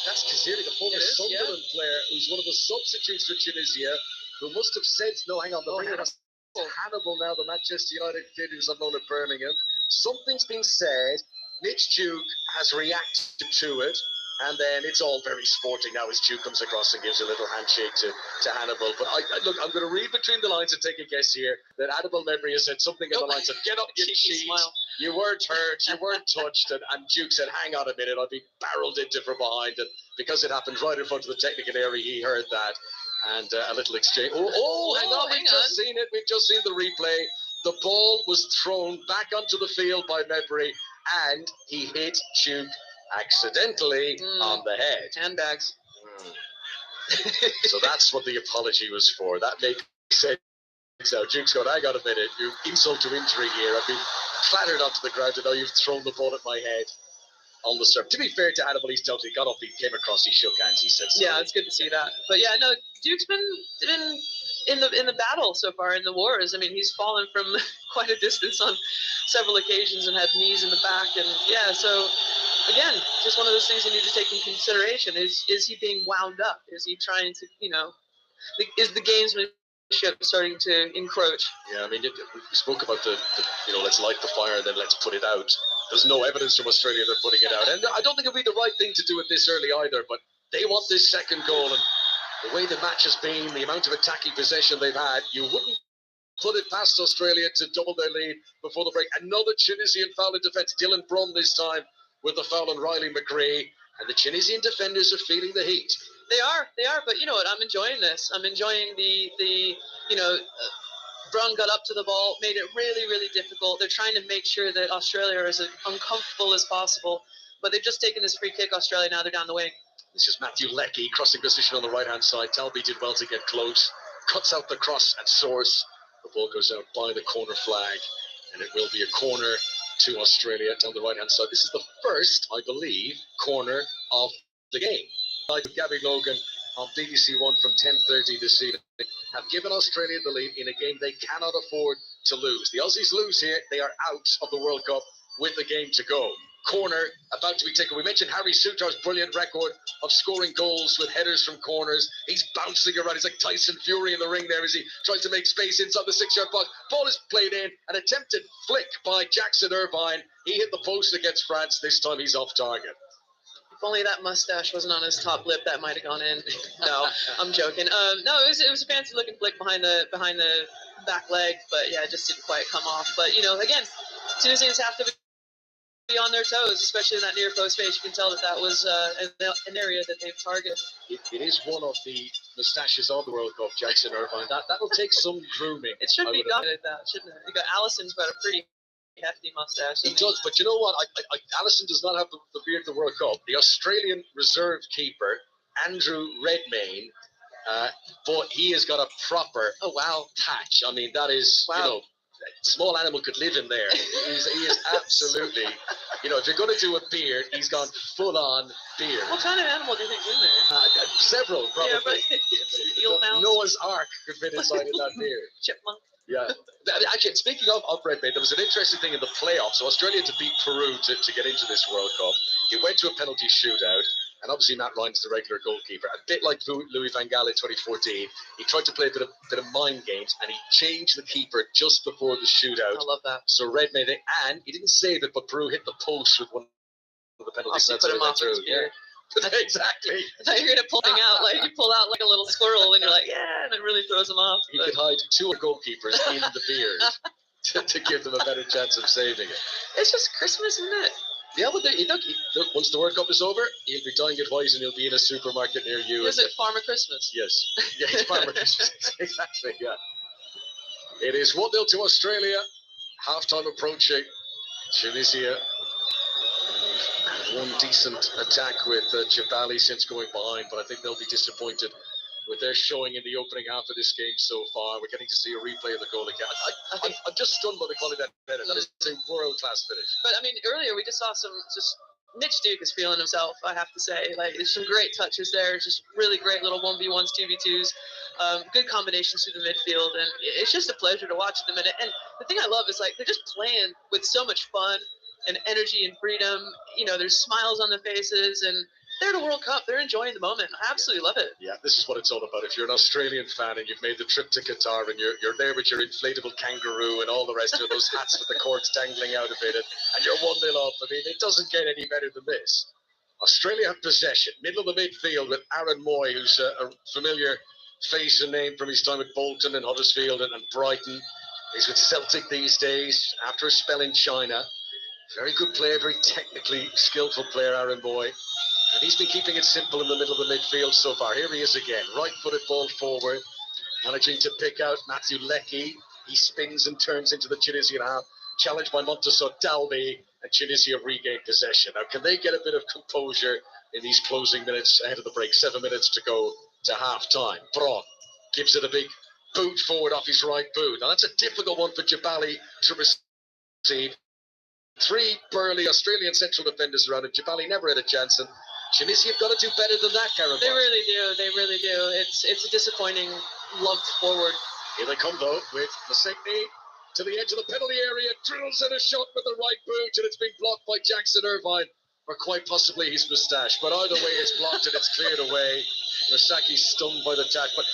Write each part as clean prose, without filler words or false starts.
That's Kaziri, the former Sunderland player, who's one of the substitutes for Tunisia, who must have said, no, hang on, they're bringing us Hannibal now, the Manchester United kid who's on loan at Birmingham. Something's been said. Mitch Duke has reacted to it, and then it's all very sporting now as Duke comes across and gives a little handshake to Hannibal. But look, I'm going to read between the lines and take a guess here that Hannibal Memory has said something in the lines of, get up, you cheat, you weren't hurt, you weren't touched, and Duke said, hang on a minute, I'll be barreled into from behind, and because it happened right in front of the technical area, he heard that. And a little exchange. Hang on, we've just seen it. We've just seen the replay. The ball was thrown back onto the field by Mebry, and he hit Duke accidentally on the head. Handbags. So that's what the apology was for. That makes sense. Now Duke's going, hang on a minute. You insult to injury here. I've been clattered onto the ground, and now you've thrown the ball at my head. On the surf. To be fair to Hannibal, he got up, he came across, he shook hands, he said sorry. Yeah, it's good to see that. But yeah, no, Duke's been in the battle so far in the wars. I mean, he's fallen from quite a distance on several occasions and had knees in the back, and yeah. So again, just one of those things you need to take in consideration: is he being wound up? Is he trying to, is the gamesmanship starting to encroach? Yeah, I mean, we spoke about the let's light the fire and then let's put it out. There's no evidence from Australia they're putting it out. And I don't think it would be the right thing to do it this early either, but they want this second goal. And the way the match has been, the amount of attacking possession they've had, you wouldn't put it past Australia to double their lead before the break. Another Tunisian foul in defence. Dylan Brun this time with the foul on Riley McGree. And the Tunisian defenders are feeling the heat. They are. But you know what? I'm enjoying this. I'm enjoying the Brun got up to the ball, made it really, really difficult. They're trying to make sure that Australia is as uncomfortable as possible. But they've just taken this free kick, Australia. Now they're down the wing. This is Matthew Leckie, crossing position on the right-hand side. Talby did well to get close. Cuts out the cross at source. The ball goes out by the corner flag. And it will be a corner to Australia down the right-hand side. This is the first, I believe, corner of the game. Gabby Logan on BBC One from 10:30 this evening have given Australia the lead in a game they cannot afford to lose. The Aussies lose here, they are out of the World Cup with the game to go. Corner about to be taken. We mentioned Harry Sutar's brilliant record of scoring goals with headers from corners. He's bouncing around. He's like Tyson Fury in the ring there as he tries to make space inside the 6-yard box. Ball is played in. An attempted flick by Jackson Irvine. He hit the post against France. This time he's off target. If only that mustache wasn't on his top lip, that might have gone in. No, I'm joking. No, it was a fancy looking flick behind the back leg, but yeah, it just didn't quite come off. But again, Tunisians have to be on their toes, especially in that near post space. You can tell that was an area that they've targeted. It is one of the mustaches on the World Cup, Jackson Irvine. That'll take some grooming. It should be done like that, shouldn't it? Allison's got a pretty hefty mustache. He does, but you know what? Allison does not have the beard of the World Cup. The Australian reserve keeper, Andrew Redmayne, but he has got a proper patch. I mean, that is, small animal could live in there. He is absolutely, if you're going to do a beard, he's gone full on beard. What kind of animal do you think's in there? Several, probably. Yeah, but Noah's Ark could fit inside of that beard. Chipmunk. Yeah. Actually, speaking of Redmayne, there was an interesting thing in the playoffs. So Australia to beat Peru to get into this World Cup. It went to a penalty shootout. And obviously Matt Ryan's the regular goalkeeper. A bit like Louis van Gaal in 2014. He tried to play a bit of mind games, and he changed the keeper just before the shootout. I love that. So Redmayne, and he didn't save it, but Peru hit the post with one of the penalties. Put him off his beard. Exactly. I thought you were going to pull out, like you pull out like a little squirrel, and you're like, yeah, and it really throws him off. He could hide two goalkeepers in the beard to give them a better chance of saving it. It's just Christmas, isn't it? Yeah, but look, once the World Cup is over, he'll be dyeing it white and he'll be in a supermarket near you. Is it Farmer Christmas? Yes. Yeah, it's Farmer Christmas. Exactly, yeah. It is 1-0 to Australia. Half-time approaching. Tunisia one decent attack with Jabali since going behind, but I think they'll be disappointed with their showing in the opening half of this game so far. We're getting to see a replay of the goal again. I'm just stunned by the quality of that header. That is a world-class finish. But, I mean, earlier we just saw Mitch Duke is feeling himself, I have to say. Like, there's some great touches there. Just really great little 1v1s, 2v2s. Good combinations through the midfield. And it's just a pleasure to watch at the minute. And the thing I love is, like, they're just playing with so much fun and energy and freedom. There's smiles on their faces. And they're at a World Cup. They're enjoying the moment. I absolutely love it. Yeah, this is what it's all about. If you're an Australian fan and you've made the trip to Qatar and you're there with your inflatable kangaroo and all the rest of those hats with the cords dangling out of it, and you're 1-0 up, I mean, it doesn't get any better than this. Australia have possession, middle of the midfield with Aaron Moy, who's a familiar face and name from his time at Bolton and Huddersfield and Brighton. He's with Celtic these days after a spell in China. Very good player, very technically skillful player, Aaron Moy. And he's been keeping it simple in the middle of the midfield so far. Here he is again, right-footed ball forward, managing to pick out Matthew Leckie. He spins and turns into the Tunisian half, challenged by Montessor Dalby, and Tunisia regain possession. Now, can they get a bit of composure in these closing minutes ahead of the break? 7 minutes to go to half-time. Braun gives it a big boot forward off his right boot. Now, that's a difficult one for Jabali to receive. 3 burly Australian central defenders around him. Jabali never had a chance, and Tunisia have got to do better than that, Karen. They really do. They really do. It's a disappointing lump forward. Here they come, though, with Masegni to the edge of the penalty area, drills in a shot with the right boot, and it's been blocked by Jackson Irvine, or quite possibly his moustache. But either way, it's blocked and it's cleared away. Rasaki's stunned by the tack, but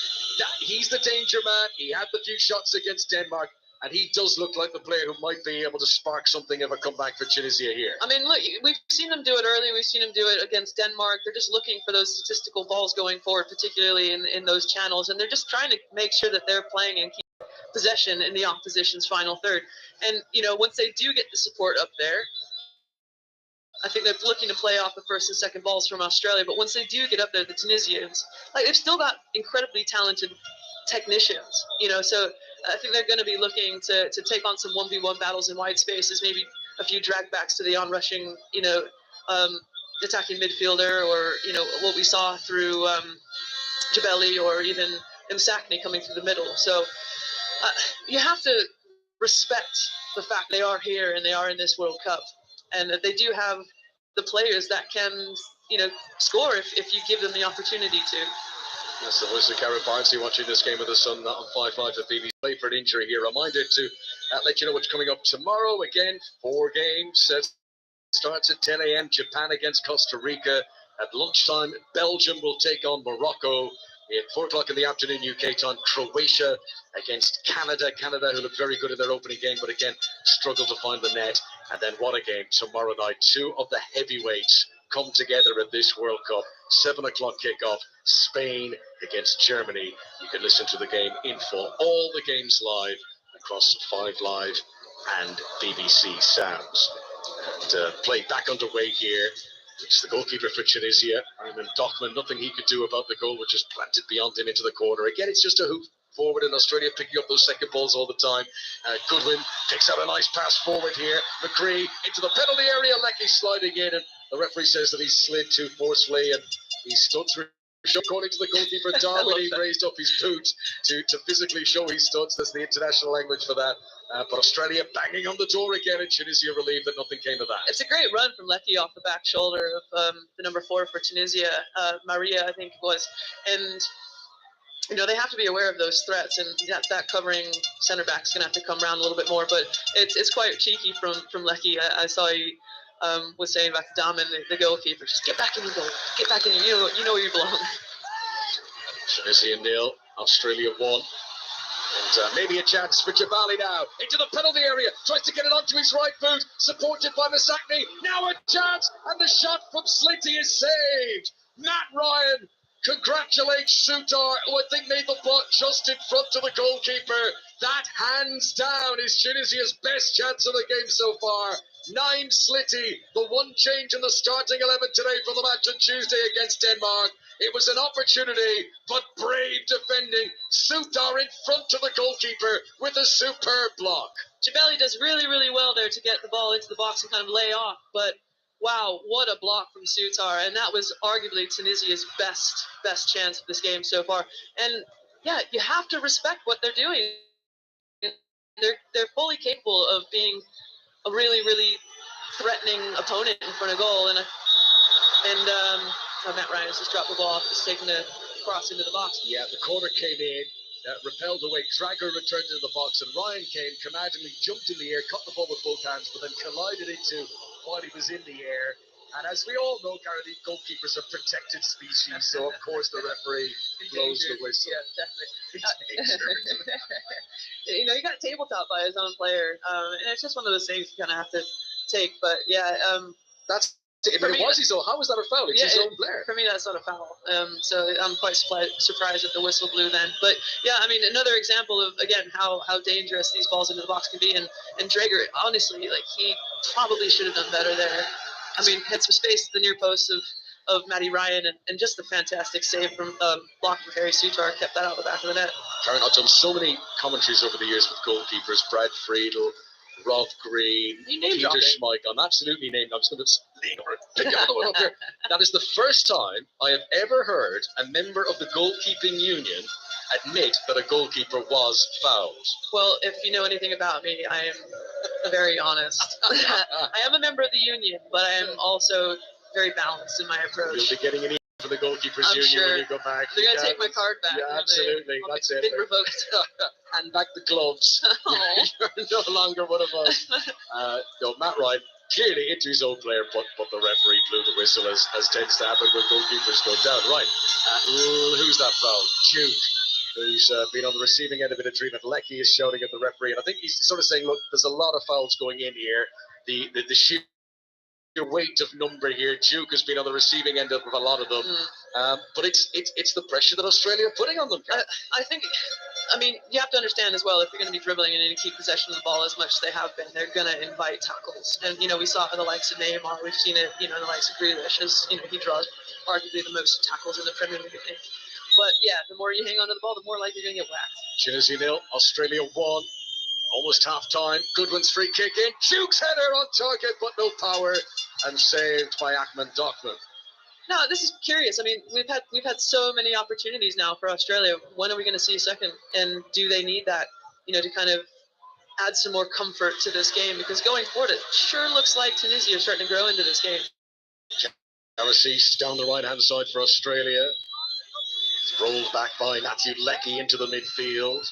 he's the danger man. He had the few shots against Denmark, and he does look like the player who might be able to spark something of a comeback for Tunisia here. I mean, look, we've seen them do it early. We've seen them do it against Denmark. They're just looking for those statistical balls going forward, particularly in those channels. And they're just trying to make sure that they're playing and keep possession in the opposition's final third. And, once they do get the support up there, I think they're looking to play off the first and second balls from Australia. But once they do get up there, the Tunisians, they've still got incredibly talented technicians, so I think they're going to be looking to take on some 1v1 battles in wide spaces, maybe a few drag backs to the on-rushing, attacking midfielder, or, what we saw through Jabali or even Msakni coming through the middle. So you have to respect the fact they are here and they are in this World Cup, and that they do have the players that can, score if you give them the opportunity to. That's the voice of Karen Barnsley watching this game with the Sun on 5-5 for BBC. Play for an injury here. Reminder to let you know what's coming up tomorrow. Again, 4 games. Starts at 10 a.m. Japan against Costa Rica. At lunchtime, Belgium will take on Morocco. At 4 o'clock in the afternoon, UK time, Croatia against Canada. Canada, who looked very good in their opening game, but again, struggled to find the net. And then what a game tomorrow night. 2 of the heavyweights come together at this World Cup. 7 o'clock kickoff, Spain against Germany. You can listen to the game in full. All the games live across 5 Live and BBC Sounds. And play back underway here. It's the goalkeeper for Tunisia, Armin Dochman. Nothing he could do about the goal, which is planted beyond him into the corner. Again, it's just a hoop forward in Australia, picking up those second balls all the time. Goodwin picks out a nice pass forward here. McGree into the penalty area. Leckie sliding in, and the referee says that he slid too forcefully, and he stood through. According to the goalkeeper, Darwin, he raised up his boot to physically show his studs. That's the international language for that. But Australia banging on the door again, and Tunisia relieved that nothing came of that. It's a great run from Leckie off the back shoulder of the number 4 for Tunisia, Maria, I think it was. And, they have to be aware of those threats, and that covering centre back is going to have to come around a little bit more. But it's quite cheeky from Leckie. I saw he was saying back to Daman, the goalkeeper, just get back in your goal. Get back in your, you know where you belong. Tunisia 0, Australia 1. And maybe a chance for Jabali now. Into the penalty area. Tries to get it onto his right boot. Supported by Masakni. Now a chance. And the shot from Slitty is saved. Matt Ryan congratulates Sutar, who I think made the block just in front of the goalkeeper. That, hands down, is Tunisia's best chance of the game so far. 9 Slitty, the one change in the starting 11 today for the match on Tuesday against Denmark. It was an opportunity, but brave defending. Sutar in front of the goalkeeper with a superb block. Jabali does really, really well there to get the ball into the box and kind of lay off. But, wow, what a block from Sutar. And that was arguably Tunisia's best chance of this game so far. And, yeah, you have to respect what they're doing. They're fully capable of being a really, really threatening opponent in front of goal. And Matt Ryan has just dropped the ball, just taking a cross into the box. Yeah, the corner came in, repelled away. Dragger returned into the box, and Ryan came, commandingly jumped in the air, caught the ball with both hands, but then collided into while he was in the air. And as we all know, Caroline, goalkeepers are protected species, so of course the referee blows the whistle. Yeah, definitely. You know, he got tabletop by his own player, and it's just one of those things you kind of have to take. But yeah, that's. But it was his own. How was that a foul? It's his own player. For me, that's not a foul. So I'm quite surprised that the whistle blew then. But yeah, I mean, another example of, again, how dangerous these balls into the box can be. And Drager, honestly, like, he probably should have done better there. I mean, had some space at the near post of Matty Ryan, and just the fantastic save from block from Harry Sutar kept that out of the back of the net. Karen, I've done so many commentaries over the years with goalkeepers, Brad Friedel, Rob Green, Peter Schmeichel. I'm absolutely named. I'm just going to lean over and pick another one up there. That is the first time I have ever heard a member of the goalkeeping union admit that a goalkeeper was fouled. Well, if you know anything about me, I am very honest. I am a member of the union, but I am also very balanced in my approach. You'll be getting an email from the goalkeepers union when you go back. They're going to take my card back. Yeah, absolutely. That's it. Been revoked. Hand back the gloves. You're no longer one of us. No, Matt Ryan clearly into his own player, but the referee blew the whistle as tends to happen when goalkeepers go down. Right. Who's that foul? Duke, who's been on the receiving end of a bit of treatment. Lecky is shouting at the referee, and I think he's sort of saying, look, there's a lot of fouls going in here. The sheer weight of number here. Duke has been on the receiving end of a lot of them. But it's the pressure that Australia are putting on them. I think, I mean, you have to understand as well, if you're going to be dribbling and to keep possession of the ball as much as they have been, they're going to invite tackles. And, you know, we saw it in the likes of Neymar. We've seen it, you know, in the likes of Grealish, as, you know, he draws arguably the most tackles in the Premier League, I think. But, yeah, the more you hang on to the ball, the more likely you're going to get whacked. Tunisia 0, Australia 1. Almost half time. Goodwin's free kick in. Duke's header on target, but no power, and saved by Ahmed Dockman. No, this is curious. I mean, we've had so many opportunities now for Australia. When are we going to see a second? And do they need that, you know, to kind of add some more comfort to this game? Because going forward, it sure looks like Tunisia is starting to grow into this game. Karassis down the right-hand side for Australia. It's rolled back by Matthew Lecky into the midfield.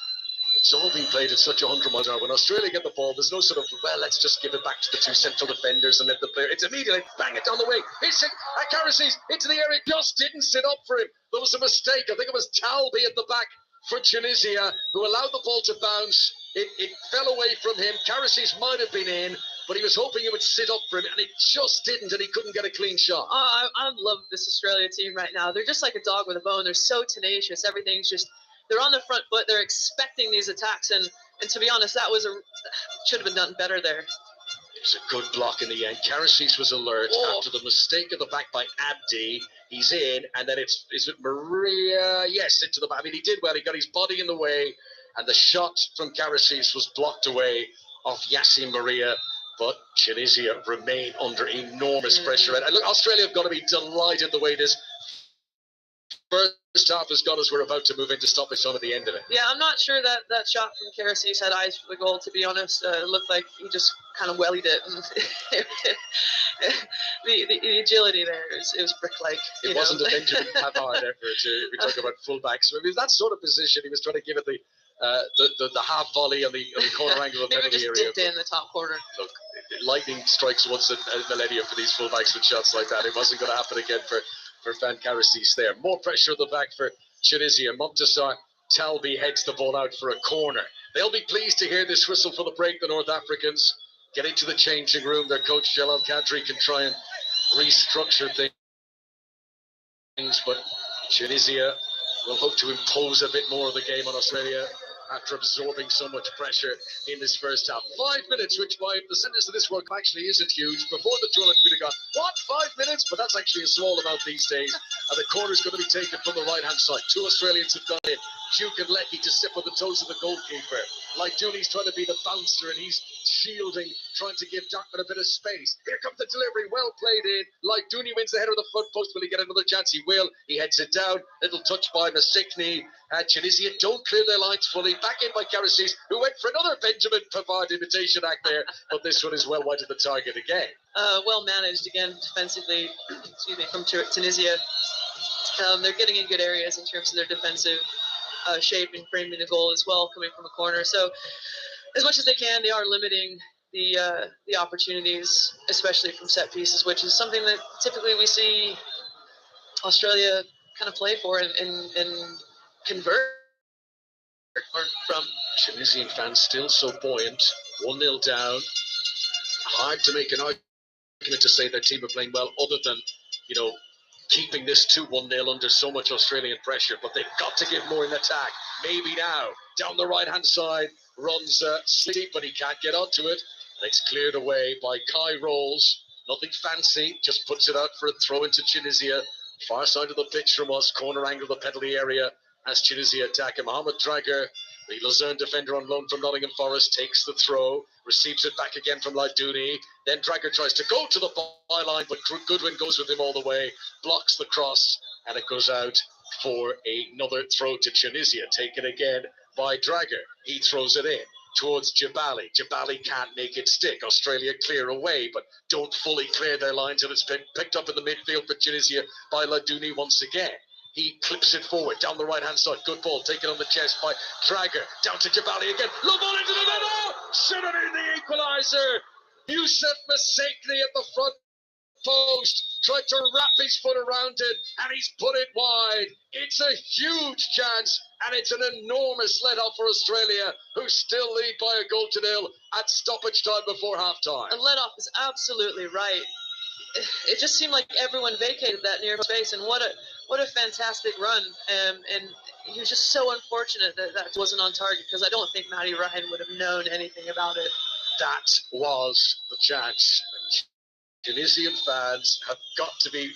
It's all been played at such 100 miles an hour. When Australia get the ball, there's no sort of, well, let's just give it back to the two central defenders and let the player. It's immediately bang it down the wing. It's Karassis into the area. Just didn't sit up for him. There was a mistake. I think it was Talbi at the back for Tunisia who allowed the ball to bounce. It fell away from him. Karassis might have been in, but he was hoping it would sit up for him, and it just didn't, and he couldn't get a clean shot. I love this Australia team right now. They're just like a dog with a bone. They're so tenacious. Everything's just. They're on the front foot. They're expecting these attacks, and to be honest, that should have been done better there. It was a good block in the end. Karassis was alert after the mistake at the back by Abdi. He's in, and then is it Maria? Yes, into the back. I mean, he did well. He got his body in the way, and the shot from Karassis was blocked away off Yassin Maria. But Tunisia remain under enormous pressure. And look, Australia have got to be delighted the way this first half has gone as we're about to move into stoppage time at the end of it. Yeah, I'm not sure that shot from Karassis had eyes for the goal, to be honest. It looked like he just kind of wellied it. And the agility there, it was brick-like. It wasn't a Benjamin Pavard effort. If we talk about fullbacks. I mean, that sort of position, he was trying to give it the half volley on the corner angle of the area. Maybe just dipped in the top corner. Look, lightning strikes once a millennium for these fullbacks with shots like that. It wasn't going to happen again for Fan Karassis there. More pressure at the back for Tunisia. Montasar Talbi heads the ball out for a corner. They'll be pleased to hear this whistle for the break. The North Africans get into the changing room. Their coach Jalal Kadri can try and restructure things, but Tunisia will hope to impose a bit more of the game on Australia after absorbing so much pressure in this first half. 5 minutes, which by the sentence of this World Cup actually isn't huge. Before the tournament, we'd have gone, what, 5 minutes? But that's actually a small amount these days. And the corner's going to be taken from the right-hand side. Two Australians have gone in. Duke and Lecky to sit on the toes of the goalkeeper. Like Dooney's trying to be the bouncer, and he's shielding, trying to give Dockman a bit of space. Here comes the delivery, well played in. Like Dooney wins the header of the front post. Will he get another chance? He will. He heads it down. Little touch by Masikny. Tunisia don't clear their lines fully. Back in by Karassis, who went for another Benjamin Pavard imitation act there. But this one is well wide of the target again. Well managed again defensively. Excuse me, from Tunisia. They're getting in good areas in terms of their defensive shape and framing the goal as well, coming from a corner. So as much as they can, they are limiting the opportunities, especially from set pieces, which is something that typically we see Australia kind of play for and convert from. Tunisian fans still so buoyant. 1-0 down. Hard to make an argument to say their team are playing well, other than, you know, keeping this 2-1-0 under so much Australian pressure. But they've got to give more in attack. Maybe now. Down the right-hand side, runs Sleep, but he can't get onto it. And it's cleared away by Kai Rolls. Nothing fancy, just puts it out for a throw into Tunisia. Far side of the pitch from us, corner angle of the penalty area as Tunisia attack. And Mohamed Drager, the Luzerne defender on loan from Nottingham Forest, takes the throw, receives it back again from Ladouni. Then Drager tries to go to the byline, but Goodwin goes with him all the way, blocks the cross, and it goes out for another throw to Tunisia, taken again by Drager. He throws it in towards Jabali. Jabali can't make it stick. Australia clear away, but don't fully clear their lines, and it's been picked up in the midfield for Tunisia by Ladouni once again. He clips it forward down the right-hand side. Good ball taken on the chest by Drager. Down to Jabali again. Low ball into the middle. Should have been the equaliser. Youssef Massekni at the front post. Tried to wrap his foot around it, and he's put it wide. It's a huge chance, and it's an enormous let-off for Australia, who still lead by a goal to nil at stoppage time before half-time. A let-off is absolutely right. It just seemed like everyone vacated that near space, and what a fantastic run. And he was just so unfortunate that wasn't on target, because I don't think Matty Ryan would have known anything about it. That was the chance. Tunisian fans have got to be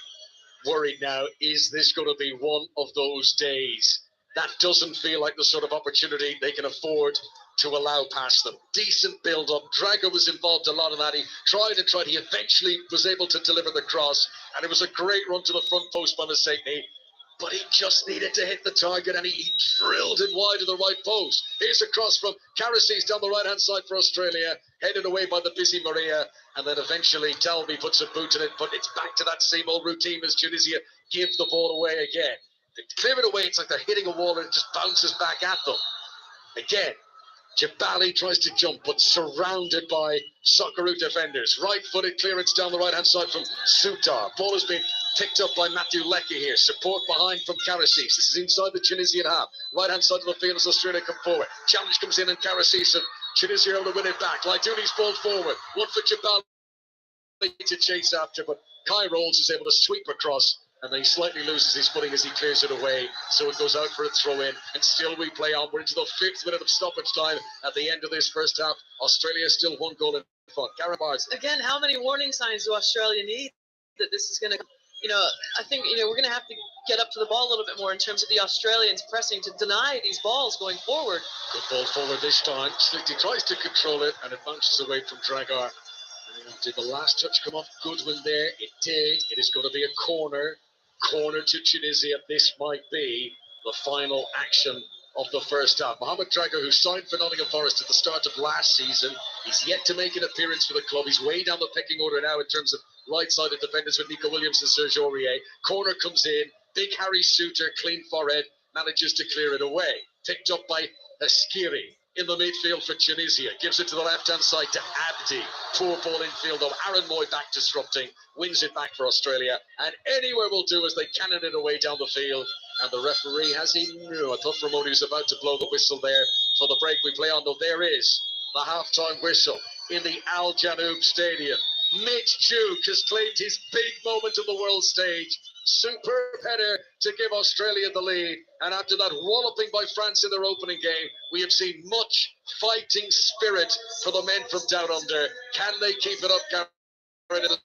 worried now. Is this going to be one of those days? That doesn't feel like the sort of opportunity they can afford to allow past them. Decent build-up. Drager was involved a lot in that. He tried. He eventually was able to deliver the cross, and it was a great run to the front post by Massekni. But he just needed to hit the target, and he drilled it wide to the right post. Here's a cross from Karasis down the right-hand side for Australia, headed away by the busy Maria, and then eventually Talby puts a boot in it, but it's back to that same old routine as Tunisia give the ball away again. They clear it away, it's like they're hitting a wall, and it just bounces back at them. Again, Jabali tries to jump, but surrounded by Socceroo defenders. Right-footed clearance down the right-hand side from Sutar. Ball has been picked up by Matthew Leckie here. Support behind from Karasis. This is inside the Tunisian half. Right-hand side of the field as Australia come forward. Challenge comes in, and Karasis and Tunisia are able to win it back. Ladouni's ball forward. One for Jabali to chase after, but Kai Rolls is able to sweep across, and then he slightly loses his footing as he clears it away. So it goes out for a throw-in, and still we play on. We're into the 5th minute of stoppage time at the end of this first half. Australia is still 1 goal in front. Karen Barnes. Again, how many warning signs do Australia need that this is going to... I think, we're going to have to get up to the ball a little bit more in terms of the Australians pressing to deny these balls going forward. Good ball forward this time. Slichty tries to control it, and it bounces away from Dragar. Did the last touch come off Goodwin there? It did. It is going to be a corner. Corner to Tunisia. This might be the final action of the first half. Mohamed Drager, who signed for Nottingham Forest at the start of last season, he's yet to make an appearance for the club. He's way down the pecking order now in terms of right-sided defenders with Nico Williams and Serge Aurier. Corner comes in. Big Harry Suter, clean forehead, manages to clear it away. Picked up by Askiri in the midfield for Tunisia. Gives it to the left-hand side to Abdi. Poor ball infield though. Aaron Moy back disrupting. Wins it back for Australia. And anywhere will do as they cannon it away down the field. And the referee has he knew. I thought Ramoni was about to blow the whistle there for the break we play on. Though there is the half-time whistle in the Al Janoub Stadium. Mitch Duke has claimed his big moment on the world stage. Superb header to give Australia the lead. And after that walloping by France in their opening game, we have seen much fighting spirit for the men from down under. Can they keep it up, Karen, in the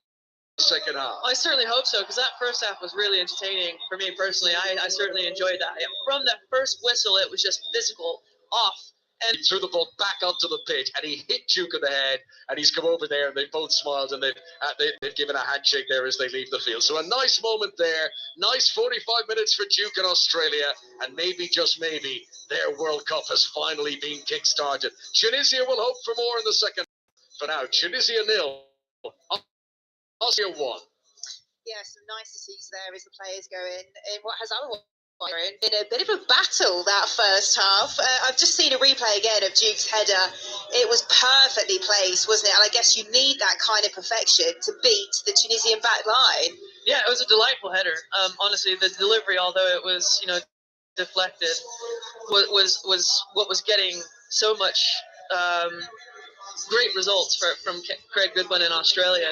second half? I certainly hope so, because that first half was really entertaining for me personally. I certainly enjoyed that. From that first whistle, it was just physical, off. And he threw the ball back onto the pitch, and he hit Duke in the head, and he's come over there, and they both smiled, and they've given a handshake there as they leave the field. So a nice moment there, nice 45 minutes for Duke in Australia, and maybe, just maybe, their World Cup has finally been kick-started. Tunisia will hope for more in the second. For now, Tunisia 0, Austria 1. Yeah, some niceties there as the players go in what has otherwise In a bit of a battle that first half. I've just seen a replay again of Duke's header. It was perfectly placed, wasn't it? And I guess you need that kind of perfection to beat the Tunisian back line. Yeah, it was a delightful header. Honestly, the delivery, although it was deflected, was what was getting so much great results from Craig Goodwin in Australia.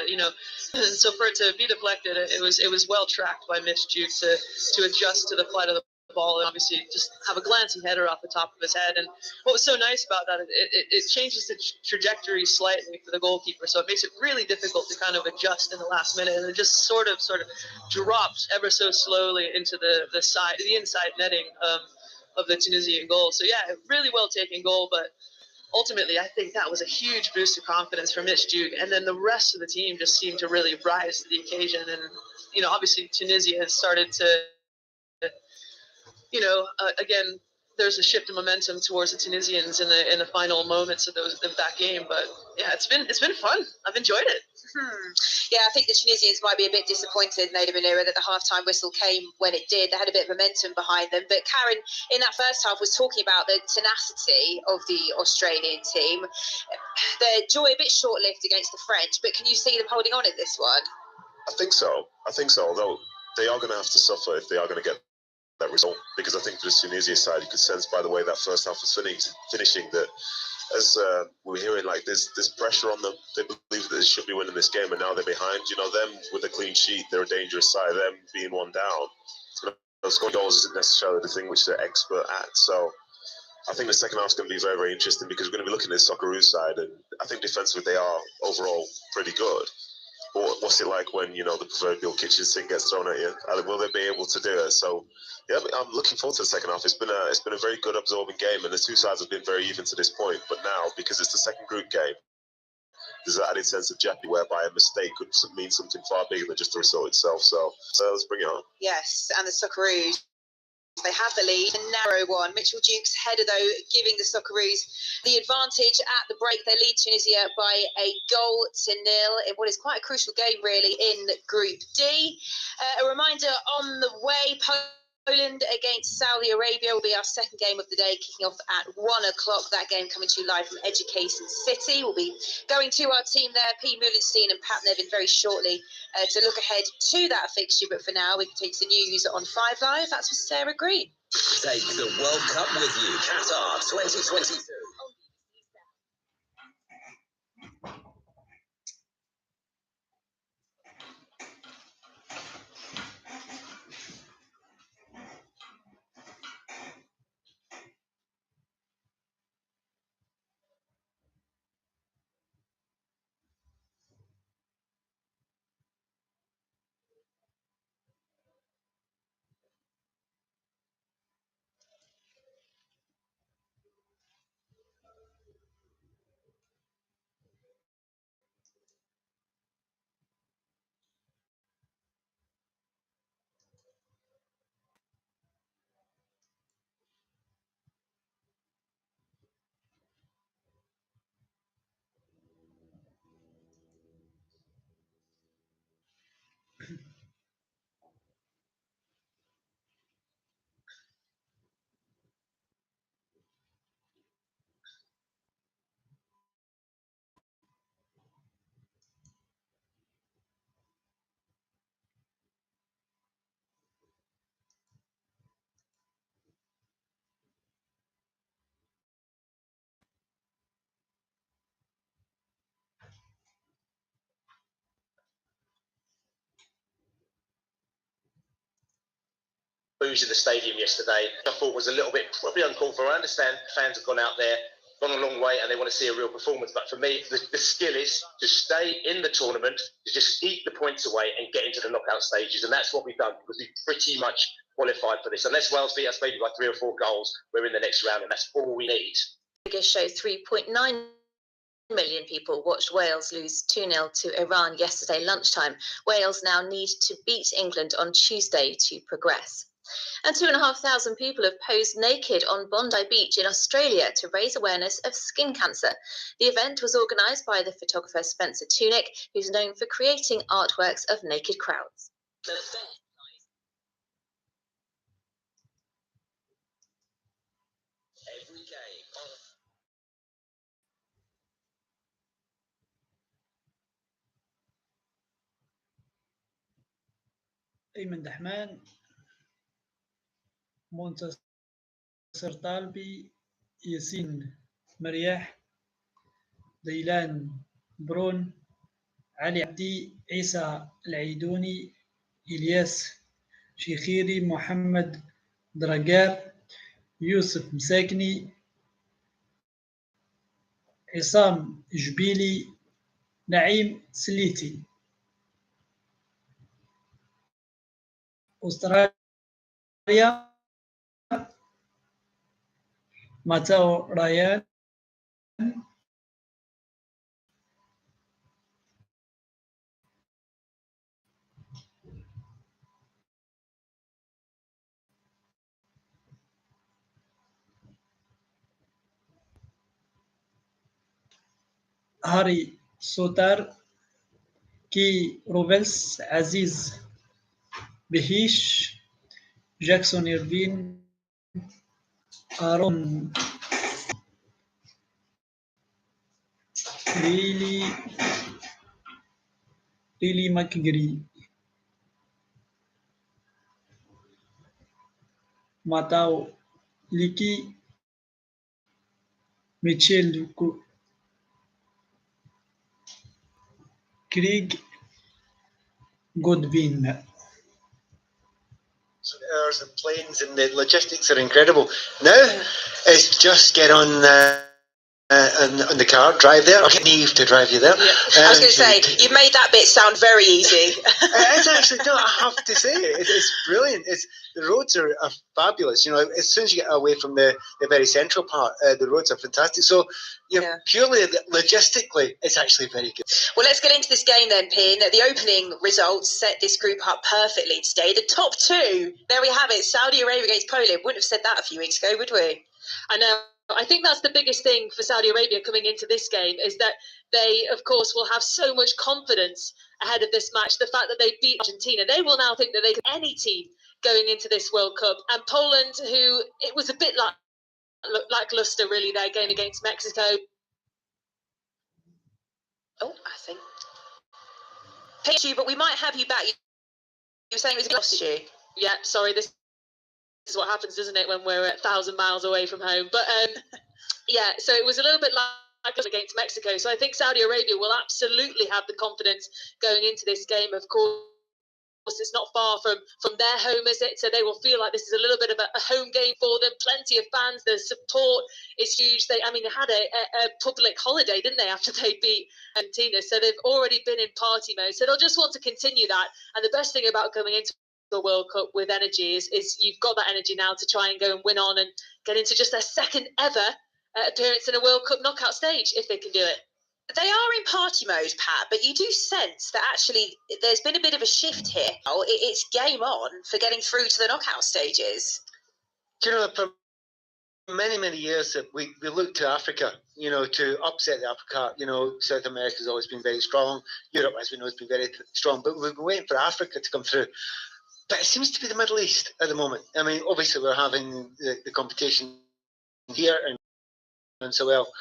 And so for it to be deflected, it was well tracked by Mitch Duke to adjust to the flight of the ball and obviously just have a glancing header off the top of his head. And what was so nice about that, it changes the trajectory slightly for the goalkeeper, so it makes it really difficult to kind of adjust in the last minute, and it just sort of dropped ever so slowly into the inside netting of the Tunisian goal. So yeah, really well taken goal, but ultimately, I think that was a huge boost of confidence for Mitch Duke, and then the rest of the team just seemed to really rise to the occasion. And obviously Tunisia has started to, again, there's a shift in momentum towards the Tunisians in the final moments of that game. But yeah, it's been fun. I've enjoyed it. Yeah, I think the Tunisians might be a bit disappointed, Nader Manira, that the halftime whistle came when it did. They had a bit of momentum behind them. But Karen, in that first half, was talking about the tenacity of the Australian team. Their joy a bit short-lived against the French, but can you see them holding on in this one? I think so, although they are going to have to suffer if they are going to get that result, because I think for the Tunisia side, you could sense by the way that first half was finishing that as we're hearing, like there's pressure on them. They believe that they should be winning this game, and now they're behind. Them with a clean sheet, they're a dangerous side. Them being one down, scoring goals isn't necessarily the thing which they're expert at. So I think the second half is going to be very, very interesting, because we're going to be looking at the Socceroos side, and I think defensively they are overall pretty good. But what's it like when the proverbial kitchen sink gets thrown at you? Will they be able to do it? So yeah, I'm looking forward to the second half. It's been a very good absorbing game, and the two sides have been very even to this point. But now, because it's the second group game, there's that added sense of jeopardy whereby a mistake could mean something far bigger than just the result itself. So let's bring it on. Yes, and the Socceroos, they have the lead, a narrow one. Mitchell Duke's header, though, giving the Socceroos the advantage at the break. They lead Tunisia by a goal to nil in what is quite a crucial game, really, in Group D. A reminder on the way, Poland against Saudi Arabia will be our second game of the day, kicking off at 1 o'clock. That game coming to you live from Education City. We'll be going to our team there, Pete Meulenstein and Pat Nevin, very shortly to look ahead to that fixture. But for now, we can take the news on 5 Live. That's with Sarah Green. Take the World Cup with you, Qatar 2022. Booze in the stadium yesterday, I thought was a little bit probably uncalled for. I understand fans have gone out there, gone a long way, and they want to see a real performance. But for me, the skill is to stay in the tournament, to just eat the points away and get into the knockout stages. And that's what we've done, because we've pretty much qualified for this. Unless Wales beat us maybe by 3 or 4 goals, we're in the next round, and that's all we need. Figures show 3.9 million people watched Wales lose 2-0 to Iran yesterday lunchtime. Wales now need to beat England on Tuesday to progress. And 2,500 people have posed naked on Bondi Beach in Australia to raise awareness of skin cancer. The event was organised by the photographer Spencer Tunick, who's known for creating artworks of naked crowds. أيمن دحمان، منتصر طالبي، ياسين مرياح، ديلان برون، علي عبدي، عيسى العيدوني، إلياس شيخيري، محمد درقار، يوسف مساكني، عصام جبيلي، نعيم سليتي. أستراليا ماتاو رايان، هاري سوتار، كي روبلس، عزيز بهيش، جاكسون إيرفين، آرون ليلي ماكجري، ماتاو ليكي، ميتشيل كريغ جودبين. Hours and planes, and the logistics are incredible. Now it's just get on the car, drive there. I'll get Neve to drive you there. Yeah. I was going to say, you've made that bit sound very easy. It's actually, no, I have to say, it's brilliant. The roads are fabulous. You know, as soon as you get away from the very central part, the roads are fantastic. So, purely logistically, it's actually very good. Well, let's get into this game then, Pin. The opening results set this group up perfectly today. The top two, there we have it, Saudi Arabia against Poland. Wouldn't have said that a few weeks ago, would we? I know. I think that's the biggest thing for Saudi Arabia coming into this game, is that they, of course, will have so much confidence ahead of this match. The fact that they beat Argentina, they will now think that they can any team going into this World Cup. And Poland, who it was a bit lackluster, really, their game against Mexico. Oh, I think. Thank you, but we might have you back. You were saying it was lost you. Yeah, sorry, this is what happens, isn't it, when we're 1,000 miles away from home? But yeah, so it was a little bit like us against Mexico. So I think Saudi Arabia will absolutely have the confidence going into this game. Of course, it's not far from their home, is it? So they will feel like this is a little bit of a home game for them. Plenty of fans. The support is huge. They had a public holiday, didn't they, after they beat Argentina? So they've already been in party mode. So they'll just want to continue that. And the best thing about coming into the World Cup with energy is you've got that energy now to try and go and win on and get into just their second ever appearance in a World Cup knockout stage, if they can do it. They are in party mode, Pat, but you do sense that actually there's been a bit of a shift here. It's game on for getting through to the knockout stages. Do you know, for many, many years that we look to Africa, to upset the apple cart. South America's always been very strong. Europe, as we know, has been very strong. But we've been waiting for Africa to come through. But it seems to be the Middle East at the moment. I mean, obviously we're having the competition here and so well.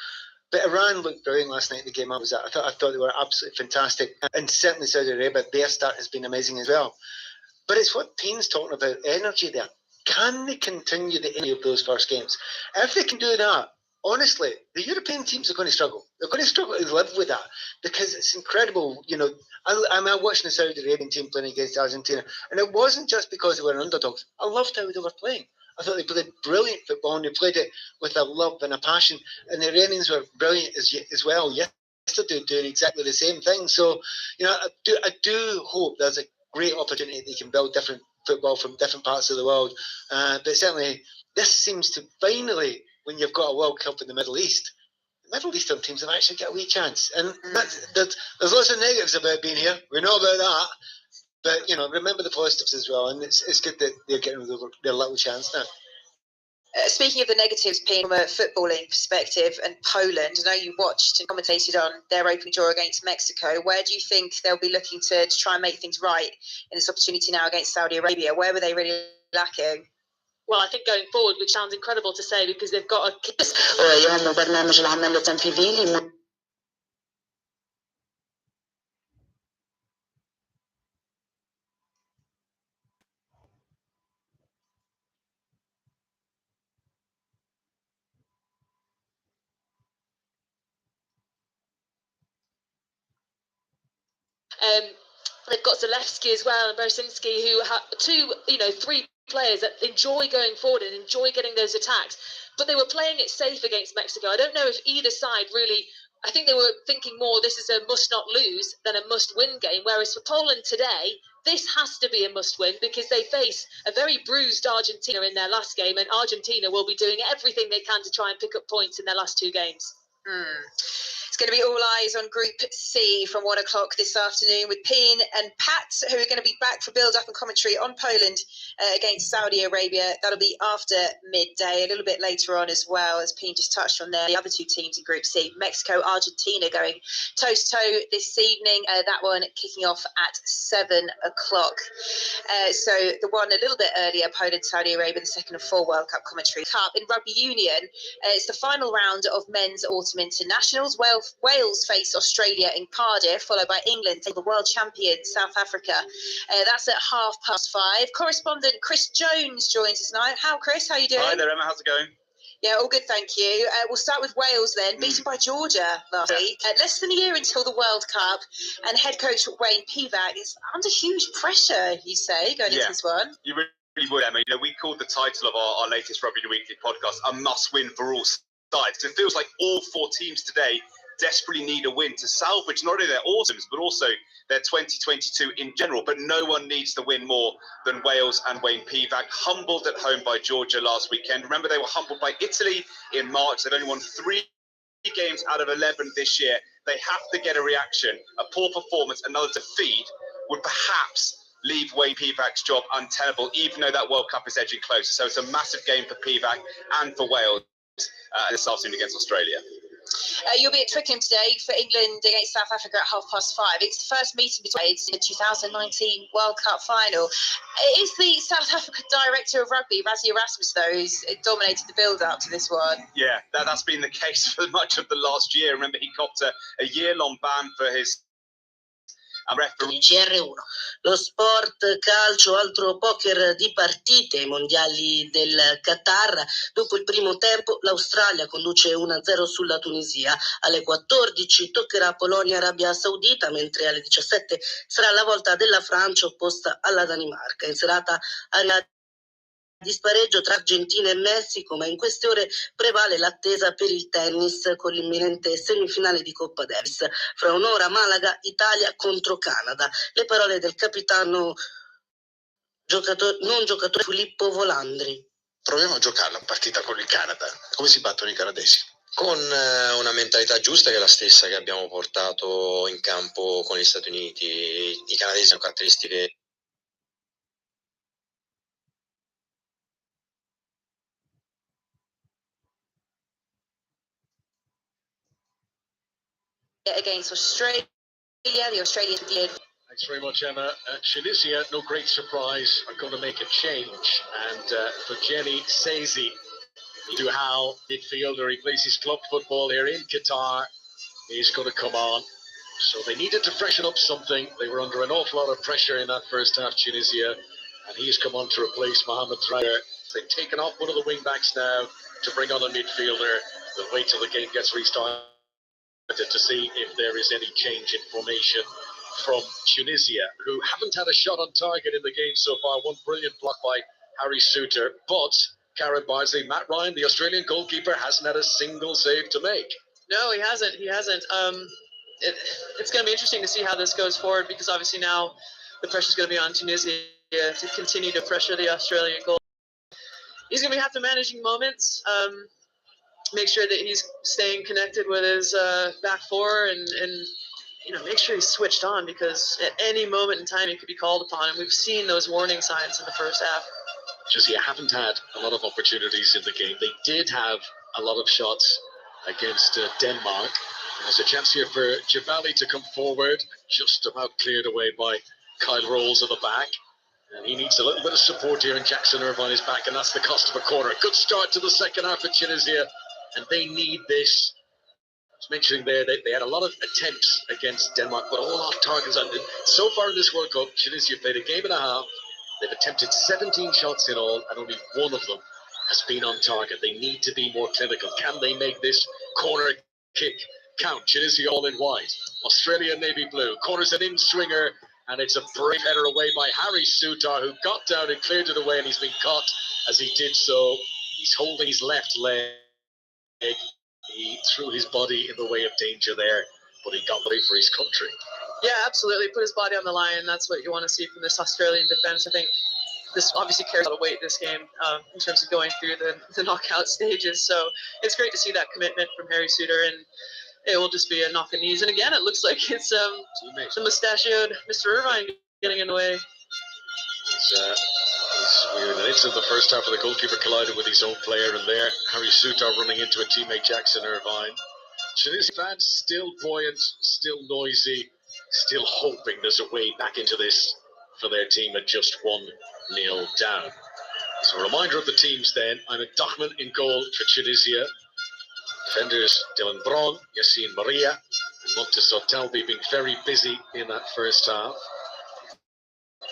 But Iran looked brilliant last night in the game I was at. I thought they were absolutely fantastic. And certainly Saudi Arabia, their start has been amazing as well. But it's what Payne's talking about, energy there. Can they continue the energy of those first games? If they can do that, honestly, the European teams are going to struggle. They're going to struggle to live with that because it's incredible. I'm watching the Saudi Arabian team playing against Argentina, and it wasn't just because they were underdogs. I loved how they were playing. I thought they played brilliant football, and they played it with a love and a passion. And the Iranians were brilliant as well yesterday, doing exactly the same thing. So, I do hope there's a great opportunity they can build different football from different parts of the world. But certainly, this seems to finally, when you've got a World Cup in the Middle East, the Middle Eastern teams have actually got a wee chance. And there's lots of negatives about being here. We know about that. But, remember the positives as well. And it's good that they're getting their little chance now. Speaking of the negatives, Pin, from a footballing perspective, and Poland, I know you watched and commentated on their opening draw against Mexico. Where do you think they'll be looking to try and make things right in this opportunity now against Saudi Arabia? Where were they really lacking? well, I think going forward, which sounds incredible to say because they've got a... يهم برنامج العمل التنفيذي They've got Zalewski as well and Bersinski, who have three players that enjoy going forward and enjoy getting those attacks. But they were playing it safe against Mexico. I don't know if either side really... I think they were thinking more this is a must-not-lose than a must-win game, whereas for Poland today, this has to be a must-win because they face a very bruised Argentina in their last game, and Argentina will be doing everything they can to try and pick up points in their last two games. It's going to be all eyes on Group C from 1 o'clock this afternoon with Peen and Pat, who are going to be back for build-up and commentary on Poland against Saudi Arabia. That'll be after midday, a little bit later on as well, as Peen just touched on there. The other two teams in Group C, Mexico, Argentina, going toe-to-toe this evening. That one kicking off at 7 o'clock. So the one a little bit earlier, Poland, Saudi Arabia, the second of 4 World Cup commentary. Cup in Rugby Union, it's the final round of men's autumn internationals. Wales face Australia in Cardiff, followed by England take the world champion South Africa. That's at 5:30. Correspondent Chris Jones joins us tonight. Chris, how are you doing? Hi there, Emma. How's it going? Yeah, all good, thank you. We'll start with Wales then, beaten by Georgia last week. Less than a year until the World Cup, and head coach Wayne Pivac is under huge pressure, you say, going into this one. You really would, Emma. We called the title of our latest Rugby Weekly podcast a must-win for all sides. It feels like all 4 teams today desperately need a win to salvage not only their autumns but also their 2022 in general. But no one needs to win more than Wales and Wayne Pivac, humbled at home by Georgia last weekend. Remember, they were humbled by Italy in March. They've only won 3 games out of 11 this year. They have to get a reaction. A poor performance, another defeat, would perhaps leave Wayne Pivac's job untenable, even though that World Cup is edging closer. So it's a massive game for Pivac and for Wales this afternoon against Australia. You'll be at Twickenham today for England against South Africa at 5:30. It's the first meeting between the 2019 World Cup final. It is the South Africa director of rugby, Rassie Erasmus, though, who's dominated the build-up to this one. Yeah, that's been the case for much of the last year. Remember, he copped a year-long ban for his referee. GR1, lo sport calcio, altro poker di partite, i mondiali del Qatar. Dopo il primo tempo l'Australia conduce 1-0 sulla Tunisia. Alle 14 toccherà Polonia-Arabia Saudita, mentre alle 17 sarà la volta della Francia opposta alla Danimarca. In serata area di spareggio tra Argentina e Messico, ma in queste ore prevale l'attesa per il tennis con l'imminente semifinale di Coppa Davis. Fra un'ora Malaga, Italia contro Canada. Le parole del capitano non giocatore Filippo Volandri. Proviamo a giocare la partita con il Canada. Come si battono i canadesi? Con una mentalità giusta che è la stessa che abbiamo portato in campo con gli Stati Uniti. I canadesi hanno caratteristiche against Australia. The Australian did. Thanks very much, Emma. Tunisia, no great surprise, are going to make a change. And for Jenny Saizi, Duhal, midfielder, he plays his club football here in Qatar. He's going to come on. So they needed to freshen up something. They were under an awful lot of pressure in that first half, Tunisia. And he's come on to replace Mohamed Traore. They've taken off one of the wing-backs now to bring on a midfielder. They'll wait till the game gets restarted to see if there is any change in formation from Tunisia, who haven't had a shot on target in the game so far. One brilliant block by Harry Suter, but Karen Bardsley, Matt Ryan, the Australian goalkeeper, hasn't had a single save to make. No, he hasn't. It's going to be interesting to see how this goes forward, because obviously now the pressure's going to be on Tunisia to continue to pressure the Australian goal. He's going to have to managing moments, make sure that he's staying connected with his back four, and make sure he's switched on, because at any moment in time he could be called upon, and we've seen those warning signs in the first half. Tunisia haven't had a lot of opportunities in the game. They did have a lot of shots against Denmark. There's a chance here for Jabali to come forward, just about cleared away by Kyle Rolls at the back. And he needs a little bit of support here, and Jackson Irvine is back, and that's the cost of a corner. Good start to the second half for Tunisia, and they need this. I was mentioning there that they had a lot of attempts against Denmark, but all off targets. And so far in this World Cup, Tunisia played a game and a half. They've attempted 17 shots in all, and only one of them has been on target. They need to be more clinical. Can they make this corner kick count? Tunisia all in white, Australia navy blue. Corner's an in-swinger, and it's a brave header away by Harry Sutar, who got down and cleared it away, and he's been caught as he did so. He's holding his left leg. He threw his body in the way of danger there, but he got ready for his country. Yeah, absolutely. Put his body on the line. That's what you want to see from this Australian defense. I think this obviously carries a lot of weight this game in terms of going through the knockout stages. So it's great to see that commitment from Harry Sutar, and it will just be a knock on knees. And again, it looks like it's the mustachioed Mr. Irvine getting in the way. It's weird. And it's in the first half of the goalkeeper collided with his own player, and there Harry Sutar running into a teammate, Jackson Irvine. Tunisia fans still buoyant, still noisy, still hoping there's a way back into this for their team at just 1-0 down. So a reminder of the teams then. I'm at Dachman in goal for Tunisia. Defenders Dylan Braun, Yassine Maria, and Montes Otalbi being very busy in that first half.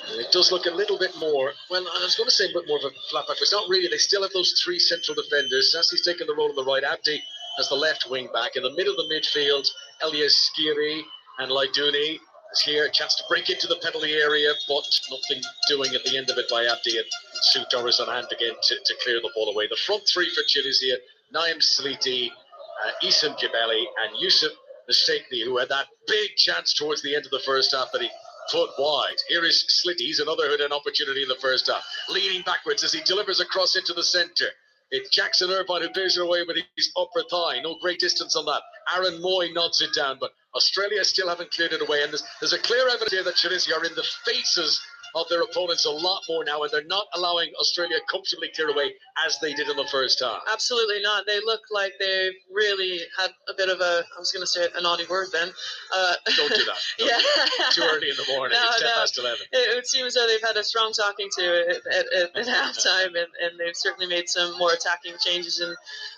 And it does look a little bit more, well, I was going to say a bit more of a flat back, but it's not really. They still have those three central defenders. Sassi's taking the role on the right, Abdi as the left wing back. In the middle of the midfield, Elias Skiri and Laidouni is here. A chance to break into the penalty area, but nothing doing at the end of it by Abdi. And Sutar is on hand again to clear the ball away. The front three for Tunisia, Naim Sliti, Issam Jebeli, and Yusuf Nassekni, who had that big chance towards the end of the first half that he put wide. Here is Sliti. He's another who had an opportunity in the first half. Leaning backwards as he delivers across into the centre. It's Jackson Irvine who clears it away with his upper thigh. No great distance on that. Aaron Moy nods it down, but Australia still haven't cleared it away. And there's a clear evidence here that Tunisia are in the faces of their opponents a lot more now, and they're not allowing Australia comfortably clear away as they did in the first half. Absolutely not. They look like they've really had a bit of a, I was going to say a naughty word then. Don't do that. Yeah. Too early in the morning. It's 10:11. It would seem as though they've had a strong talking to at halftime, and they've certainly made some more attacking changes in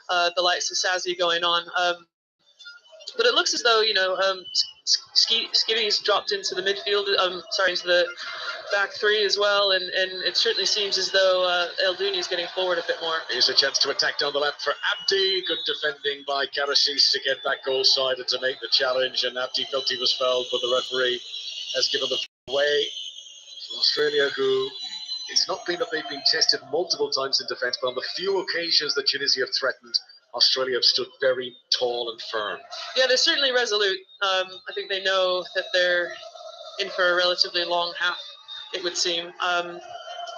the likes of Sazi going on. But it looks as though, Skibby's dropped into the midfield, into the back three as well, and it certainly seems as though El Douni is getting forward a bit more. Here's a chance to attack down the left for Abdi. Good defending by Karasis to get back goal side and to make the challenge, and Abdi felt he was fouled, but the referee has given the away. So Australia, who, it's not been that they've been tested multiple times in defence, but on the few occasions that Tunisia have threatened, Australia have stood very tall and firm. Yeah, they're certainly resolute. I think they know that they're in for a relatively long half, it would seem.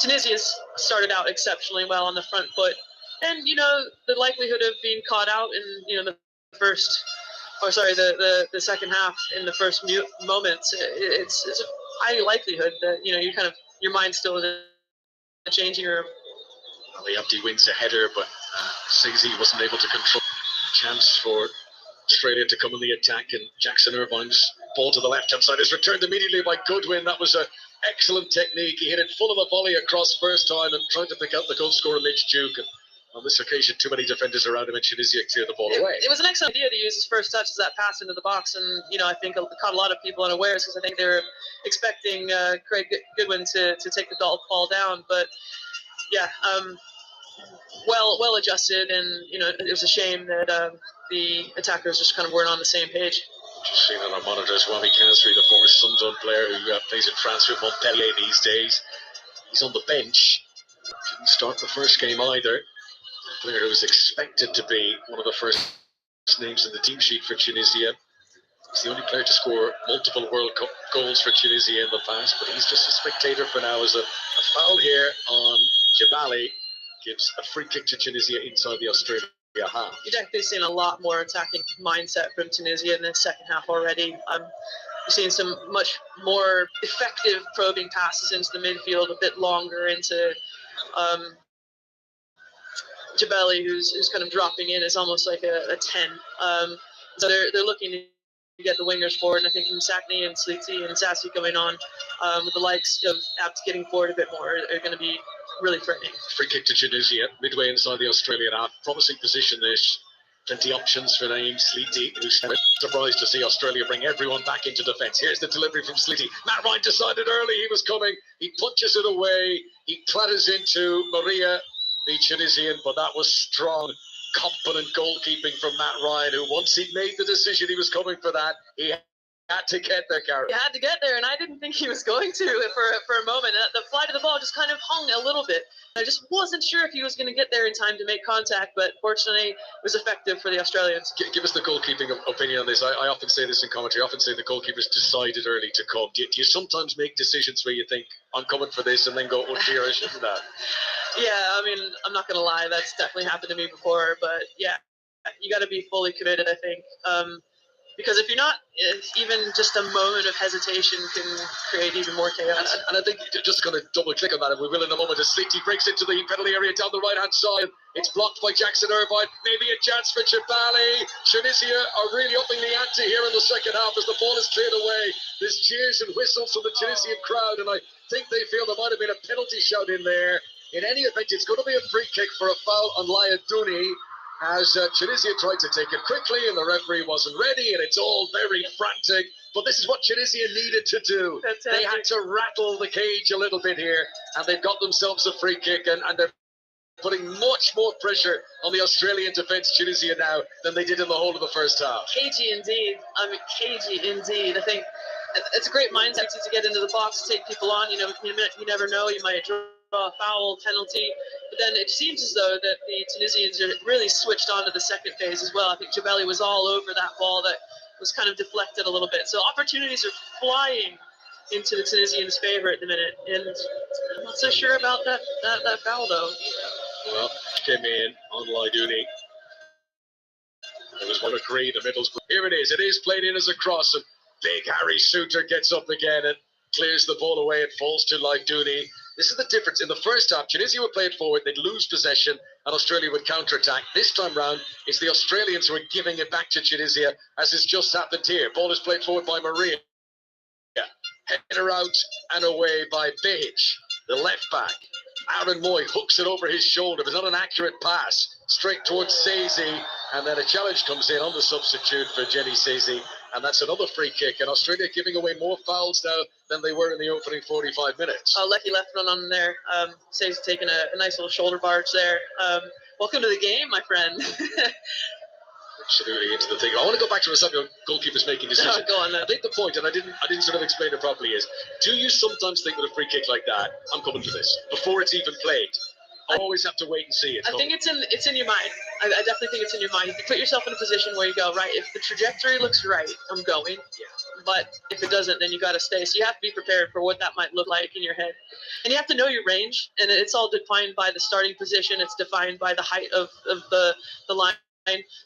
Tunisia's started out exceptionally well on the front foot, and the likelihood of being caught out in the second half in the first moments, it's a high likelihood that your mind's still in the changing room. Ali Abdi wins a header, but Sazi wasn't able to control. Chance for Australia to come in the attack, and Jackson Irvine's ball to the left-hand side is returned immediately by Goodwin. That was an excellent technique. He hit it full of a volley across first time and trying to pick out the goal scorer, Mitch Duke. And on this occasion, too many defenders around him, and Tunisia cleared the ball away. It was an excellent idea to use his first touch as that pass into the box, and I think it caught a lot of people unawares because I think they were expecting Craig Goodwin to take the ball down, but yeah, well adjusted, and it was a shame that the attackers just kind of weren't on the same page. Just seeing on our monitors, Wami Kazri, the former Sunderland player who plays in France with Montpellier these days. He's on the bench. Didn't start the first game either. A player who was expected to be one of the first names in the team sheet for Tunisia. He's the only player to score multiple World Cup goals for Tunisia in the past, but he's just a spectator for now, as a foul here on Jebali gives a free kick to Tunisia inside the Australia half. You've definitely seen a lot more attacking mindset from Tunisia in the second half already. You've seen some much more effective probing passes into the midfield, a bit longer into Jebeli, who's kind of dropping in as almost like a 10. So they're looking you get the wingers forward, and I think Msakni and Sliti and Sassi going on with the likes of Abt getting forward a bit more are going to be really threatening. Free kick to Tunisia, midway inside the Australian half. Promising position this. Plenty options for Naeem Sliti, who's surprised to see Australia bring everyone back into defence. Here's the delivery from Sliti. Matt Ryan decided early he was coming. He punches it away. He clatters into Maria, the Tunisian, but that was strong, competent goalkeeping from Matt Ryan, who once he'd made the decision he was coming for that, he had to get there, Karen. He had to get there, and I didn't think he was going to for a moment. The flight of the ball just kind of hung a little bit. I just wasn't sure if he was going to get there in time to make contact, but fortunately it was effective for the Australians. Give us the goalkeeping opinion on this. I often say this in commentary. I often say the goalkeepers decided early to come. Do you sometimes make decisions where you think, I'm coming for this, and then go, oh dear, I shouldn't have? Yeah, I mean, I'm not going to lie. That's definitely happened to me before, but yeah, you got to be fully committed, I think. Because if you're not, even just a moment of hesitation can create even more chaos. And I think, just going to double click on that, and we will in a moment, as Sliti breaks into the penalty area down the right hand side. It's blocked by Jackson Irvine. Maybe a chance for Chibali. Tunisia are really upping the ante here in the second half as the ball is cleared away. There's cheers and whistles from the Tunisian crowd, and I think they feel there might have been a penalty shout in there. In any event, it's going to be a free kick for a foul on Laia Douni, as Tunisia tried to take it quickly and the referee wasn't ready, and it's all very frantic. But this is what Tunisia needed to do. Fantastic. They had to rattle the cage a little bit here, and they've got themselves a free kick, and they're putting much more pressure on the Australian defence, Tunisia, now than they did in the whole of the first half. Cagey indeed. I mean, cagey indeed. I think it's a great mindset to get into the box, to take people on. You know, you never know. You might draw a foul, penalty. But then it seems as though that the Tunisians are really switched on to the second phase as well. I think Jabali was all over that ball that was kind of deflected a little bit. So opportunities are flying into the Tunisians' favour at the minute. And I'm not so sure about that foul, though. Well, came in on Laidouni. There was one agree, the middle's... Here it is. It is played in as a cross, and big Harry Suter gets up again and clears the ball away. It falls to Laidouni. This is the difference. In the first half, Tunisia would play it forward, they'd lose possession, and Australia would counter-attack. This time round, it's the Australians who are giving it back to Tunisia, as has just happened here. Ball is played forward by Maria. Header out and away by Behic, the left back. Aaron Moy hooks it over his shoulder. It's not an accurate pass. Straight towards Sezi, and then a challenge comes in on the substitute for Jenny Sezi, and that's another free kick. And Australia giving away more fouls now than they were in the opening 45 minutes. Lucky left one on there. Sezi taking a nice little shoulder barge there. Welcome to the game, my friend. Absolutely into the thing. I want to go back to the goalkeepers making decisions. Go on then. I think the point, and I didn't sort of explain it properly, is do you sometimes think with a free kick like that, I'm coming for this, before it's even played? I always have to wait and see it. I think it's in your mind. I definitely think it's in your mind. You put yourself in a position where you go, right, if the trajectory looks right, I'm going. Yeah. But if it doesn't, then you got to stay. So you have to be prepared for what that might look like in your head. And you have to know your range. And it's all defined by the starting position. It's defined by the height of the line.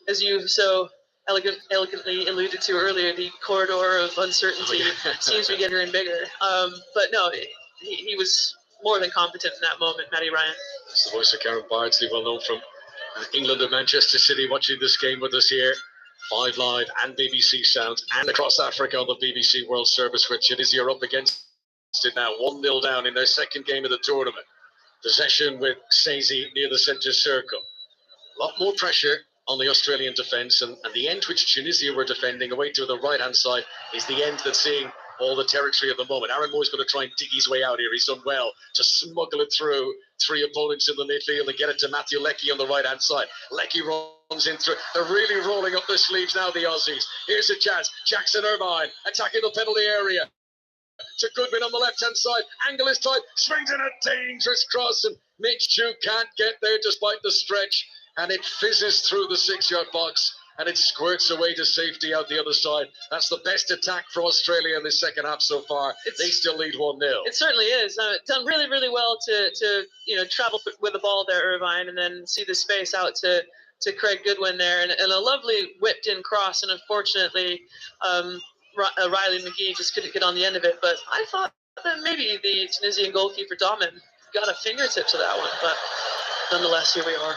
As you so elegantly alluded to earlier, the corridor of uncertainty seems to be getting bigger. But no, he was more than competent in that moment, Matty Ryan. It's the voice of Karen Bardsley, well known from England and Manchester City, watching this game with us here. 5 Live and BBC Sounds, and across Africa on the BBC World Service, where Tunisia are up against it now, 1-0 down in their second game of the tournament. Possession with Sezi near the centre circle. A lot more pressure on the Australian defence, and the end which Tunisia were defending away to the right-hand side is the end that's seeing all the territory at the moment. Aaron Moore's going to try and dig his way out here. He's done well to smuggle it through 3 opponents in the midfield and get it to Matthew Leckie on the right-hand side. Leckie runs in through. They're really rolling up their sleeves now, the Aussies. Here's a chance. Jackson Irvine attacking the penalty area. To Goodwin on the left-hand side. Angle is tight. Swings in a dangerous cross, and Mitch Chu can't get there despite the stretch. And it fizzes through the 6-yard box, and it squirts away to safety out the other side. That's the best attack from Australia in this second half so far. They still lead 1-0. It certainly is. Done really, really well to travel with the ball there, Irvine, and then see the space out to Craig Goodwin there, and a lovely whipped-in cross. And unfortunately, Riley McGee just couldn't get on the end of it. But I thought that maybe the Tunisian goalkeeper Damen got a fingertip to that one, but nonetheless, here we are.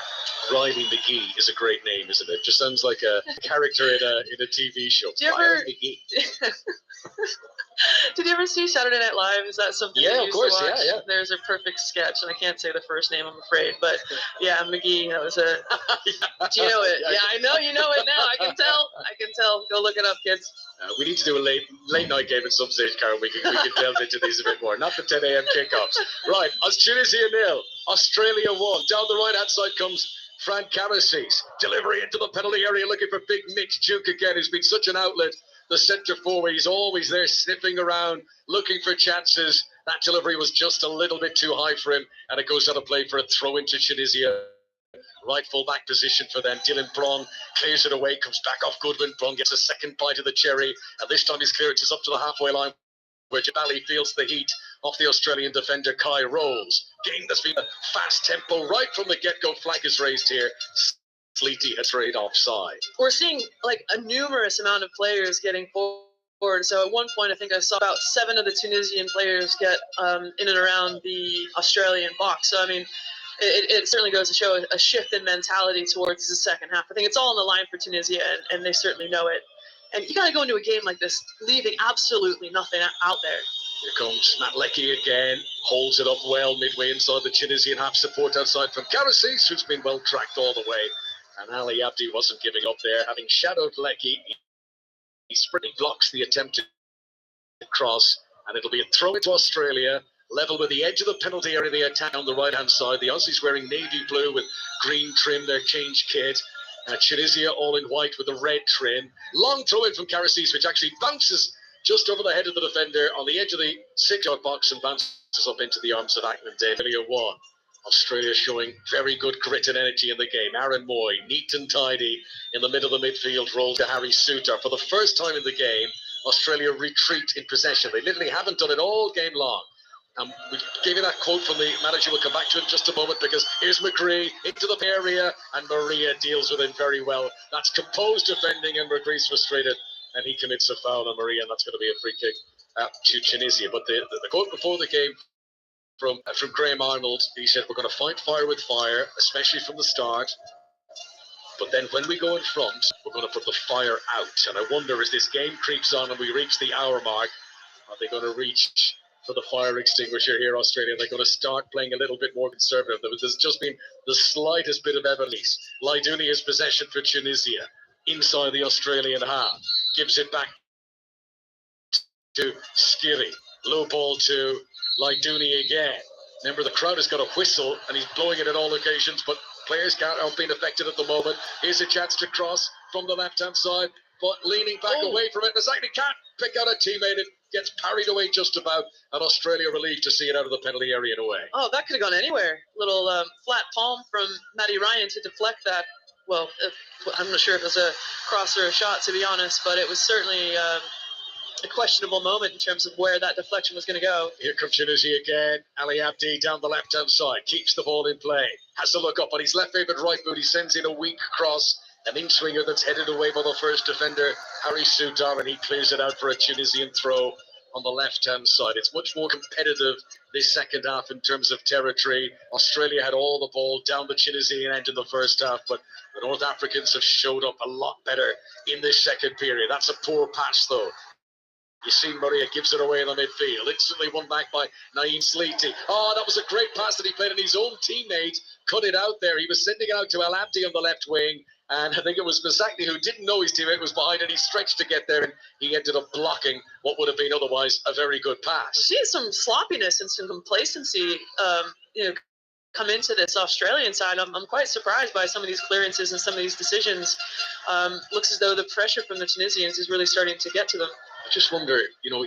Riley McGee is a great name, isn't it? Just sounds like a character in a TV show. Do you ever? Did you ever see Saturday Night Live? Is that something? Yeah, you of used course. To watch? Yeah. There's a perfect sketch, and I can't say the first name, I'm afraid, but yeah, McGee. That was a. Do you know it? Yeah, I know you know it now. I can tell. Go look it up, kids. We need to do a late night game at some stage, Carol. We can delve into these a bit more. Not the 10 a.m. kickoffs. Right, Tunisia 0, Australia 1. Down the right hand side comes Fran Caracis. Delivery into the penalty area, looking for big Mitch Duke again, who's been such an outlet. The centre forward, he's always there sniffing around, looking for chances. That delivery was just a little bit too high for him, and it goes out of play for a throw into Tunisia. Right full back position for them. Dylan Brong clears it away, comes back off Goodwin. Brong gets a second bite of the cherry, and this time his clearance is up to the halfway line, where Jabali feels the heat off the Australian defender Kai Rolls. Game that's been a fast tempo right from the get-go. Flag is raised here. Sleety has straight offside. We're seeing like a numerous amount of players getting forward. So at one point, I think I saw about 7 of the Tunisian players get in and around the Australian box. So I mean, it certainly goes to show a shift in mentality towards the second half. I think it's all on the line for Tunisia, and they certainly know it. And you got to go into a game like this leaving absolutely nothing out there. Here comes Matt Leckie again, holds it up well midway inside the Tunisian half, support outside from Caracis, who's been well tracked all the way. And Ali Abdi wasn't giving up there, having shadowed Leckie. He sprinting blocks the attempted cross, and it'll be a throw into Australia, level with the edge of the penalty area. The attack on the right-hand side. The Aussies wearing navy blue with green trim, their change kit. Tunisia all in white with the red trim. Long throw in from Caracis, which actually bounces just over the head of the defender on the edge of the 6-yard box and bounces up into the arms of Ahmed Daly. 1. Australia showing very good grit and energy in the game. Aaron Moy, neat and tidy in the middle of the midfield, rolls to Harry Souttar. For the first time in the game, Australia retreat in possession. They literally haven't done it all game long. We gave you that quote from the manager. We'll come back to it in just a moment, because here's McGree into the area, and Maria deals with him very well. That's composed defending, and McGree's frustrated, and he commits a foul on Maria, and that's going to be a free kick to Tunisia. But the quote before the game from Graham Arnold, he said, we're going to fight fire with fire, especially from the start. But then when we go in front, we're going to put the fire out. And I wonder, as this game creeps on and we reach the hour mark, are they going to reach for the fire extinguisher here, Australia? They're going to start playing a little bit more conservative. There's just been the slightest bit of evidence. Laidounia's possession for Tunisia inside the Australian half. Gives it back to Skiri. Low ball to Laidouni again. Remember, the crowd has got a whistle, and he's blowing it at all occasions, but players aren't being affected at the moment. Here's a chance to cross from the left-hand side, but leaning back away from it. Nazagni can't pick out a teammate. It gets parried away just about, and Australia relieved to see it out of the penalty area and away. Oh, that could have gone anywhere. Little flat palm from Matty Ryan to deflect that. Well, I'm not sure if it was a cross or a shot, to be honest, but it was certainly a questionable moment in terms of where that deflection was going to go. Here comes Tunisia again. Ali Abdi down the left-hand side, keeps the ball in play, has to look up on his left-favourite right boot. He sends in a weak cross, an in-swinger that's headed away by the first defender, Harry Souttar, and he clears it out for a Tunisian throw on the left-hand side. It's much more competitive this second half in terms of territory. Australia had all the ball down the Tunisian end in the first half, but the North Africans have showed up a lot better in this second period. That's a poor pass, though. You see Maria gives it away in the midfield. Instantly won back by Naeem Sleety. Oh, that was a great pass that he played, and his own teammate cut it out there. He was sending it out to El Abdi on the left wing, and I think it was Mazakni who didn't know his teammate was behind, and he stretched to get there, and he ended up blocking what would have been otherwise a very good pass. You see some sloppiness and some complacency come into this Australian side. I'm quite surprised by some of these clearances and some of these decisions. Looks as though the pressure from the Tunisians is really starting to get to them. I just wonder,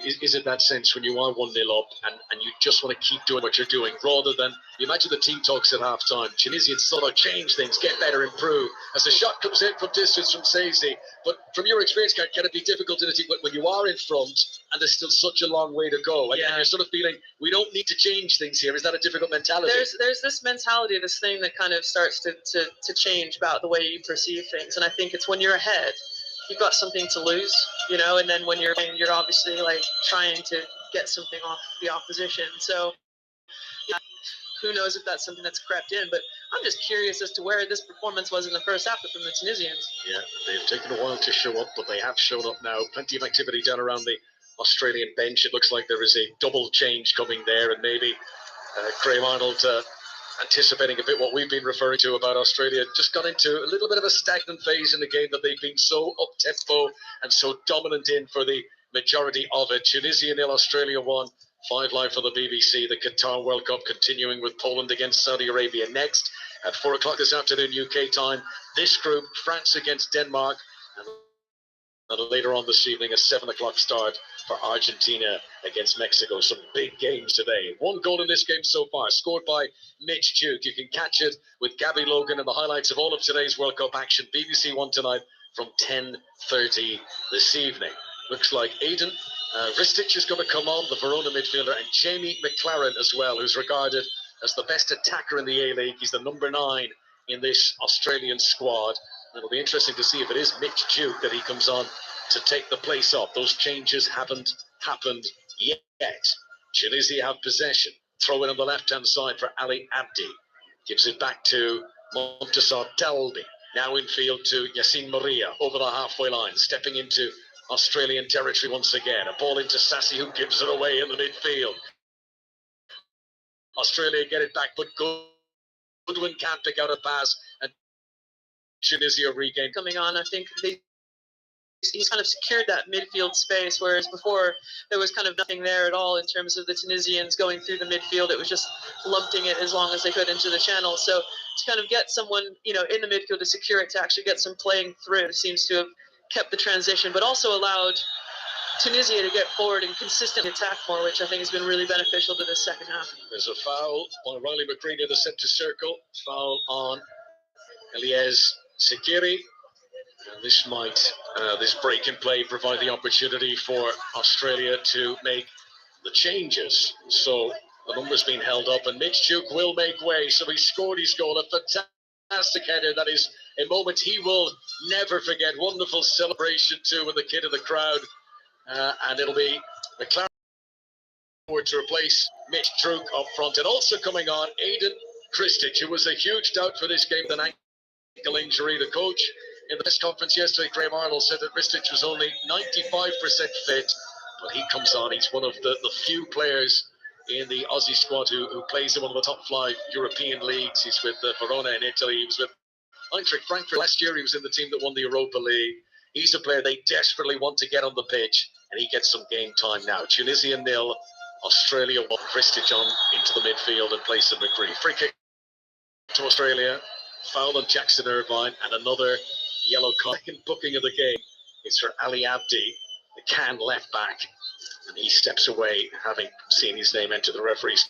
is it that sense when you are 1-0 up and you just want to keep doing what you're doing, rather than, you imagine the team talks at half-time, Tunisians sort of change things, get better, improve, as the shot comes in from distance from Saizi. But from your experience, can it be difficult in a team when you are in front and there's still such a long way to go, and you're sort of feeling, we don't need to change things here? Is that a difficult mentality? There's this mentality, this thing that kind of starts to change about the way you perceive things, and I think it's when you're ahead, you've got something to lose, and then when you're obviously like trying to get something off the opposition. So who knows if that's something that's crept in. But I'm just curious as to where this performance was in the first half from the Tunisians. Yeah, they've taken a while to show up, but they have shown up now. Plenty of activity down around the Australian bench. It looks like there is a double change coming there, and maybe Graham Arnold, anticipating a bit what we've been referring to about Australia, just got into a little bit of a stagnant phase in the game that they've been so up-tempo and so dominant in for the majority of it. Tunisia 0, Australia 1. 5 live for the BBC. The Qatar World Cup continuing with Poland against Saudi Arabia next at 4 o'clock this afternoon UK time. This group, France against Denmark, and later on this evening a 7 o'clock start for Argentina against Mexico. Some big games today. 1 goal in this game so far, scored by Mitch Duke. You can catch it with Gabby Logan and the highlights of all of today's World Cup action. BBC One tonight from 10:30 this evening. Looks like Aiden Ristic is going to come on, the Verona midfielder, and Jamie McLaren as well, who's regarded as the best attacker in the A-League. He's the number 9 in this Australian squad. And it'll be interesting to see if it is Mitch Duke that he comes on to take the place off. Those changes haven't happened yet. Tunisia have possession. Throw in on the left-hand side for Ali Abdi. Gives it back to Montasar Dalby. Now in field to Yassine Maria over the halfway line, stepping into Australian territory once again. A ball into Sassy, who gives it away in the midfield. Australia get it back, but Goodwin can't pick out a pass, and Tunisia regain. Coming on, I think he's kind of secured that midfield space, whereas before there was kind of nothing there at all in terms of the Tunisians going through the midfield. It was just lumping it as long as they could into the channel. So to kind of get someone, in the midfield to secure it, to actually get some playing through, seems to have kept the transition, but also allowed Tunisia to get forward and consistently attack more, which I think has been really beneficial to this second half. There's a foul by Riley McGreen in the centre circle. Foul on Elias Sekiri. And this break in play provide the opportunity for Australia to make the changes. So the number's been held up, and Mitch Duke will make way. So he scored his goal. A fantastic header. That is a moment he will never forget. Wonderful celebration too with the kid in the crowd. And it'll be McLaren to replace Mitch Duke up front. And also coming on, Aiden Kristic, who was a huge doubt for this game with an ankle injury. The coach in the press conference yesterday, Graham Arnold, said that Kristic was only 95% fit, but he comes on. He's one of the few players in the Aussie squad who plays in one of the top 5 European leagues. He's with Verona in Italy. He was with Eintracht Frankfurt last year. He was in the team that won the Europa League. He's a player they desperately want to get on the pitch, and he gets some game time now. Tunisia 0, Australia 1. Kristic on into the midfield in place of McGree. Free kick to Australia. Foul on Jackson Irvine, and another yellow card. Second booking of the game is for Ali Abdi, the can left back, and he steps away, having seen his name enter the referee's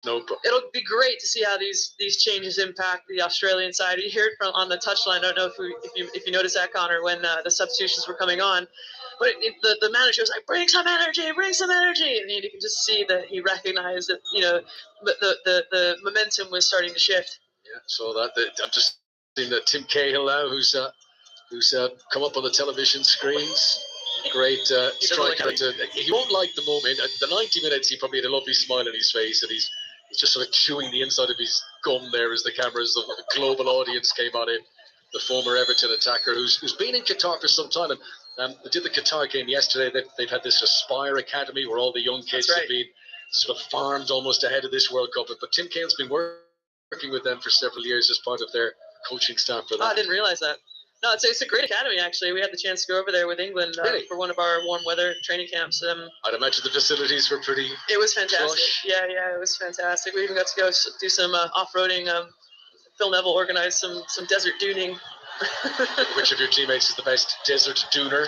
notebook. It'll be great to see how these changes impact the Australian side. You heard from on the touchline. I don't know if you noticed that, Connor, when the substitutions were coming on, but the manager was like, "Bring some energy, and you can just see that he recognized that the momentum was starting to shift. Yeah, so I'm just seeing that Tim Cahill now, who's come up on the television screens. Great striker. He won't like the moment. At the 90 minutes, he probably had a lovely smile on his face, and he's just sort of chewing the inside of his gum there as the cameras of the global audience came on him. The former Everton attacker who's been in Qatar for some time. And they did the Qatar game yesterday. They've had this Aspire Academy where all the young kids have been sort of farmed almost ahead of this World Cup. But Tim Cahill's been working with them for several years as part of their coaching staff for that. Oh, I didn't realize that. No, it's a great academy, actually. We had the chance to go over there with England for one of our warm weather training camps. I'd imagine the facilities were pretty. It was fantastic. Plush. Yeah, it was fantastic. We even got to go do some off-roading. Phil Neville organized some desert duning. Which of your teammates is the best desert duner?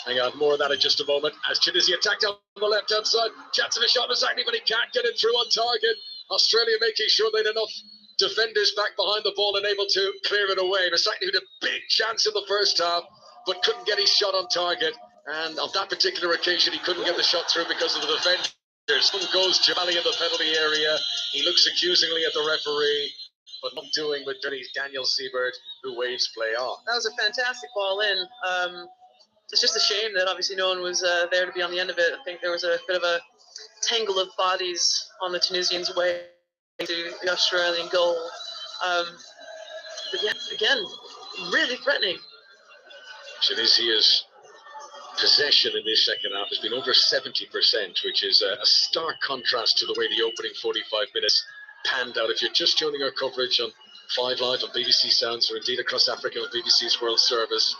Hang on, more of that in just a moment. As Tunisia attacked on the left-hand side, chance of a shot was actually, but he can't get it through on target. Australia making sure they had enough defenders back behind the ball and able to clear it away. Masakni had a big chance in the first half, but couldn't get his shot on target. And on that particular occasion, he couldn't get the shot through because of the defenders. One goes Jamali in the penalty area. He looks accusingly at the referee, but not doing with Daniel Siebert, who waves play on. That was a fantastic ball in. it's just a shame that obviously no one was there to be on the end of it. I think there was a bit of a tangle of bodies on the Tunisians' way to the Australian goal. But yeah, again, really threatening. Tunisia's possession in this second half has been over 70%, which is a stark contrast to the way the opening 45 minutes panned out. If you're just joining our coverage on 5 Live on BBC Sounds or indeed across Africa on BBC's World Service,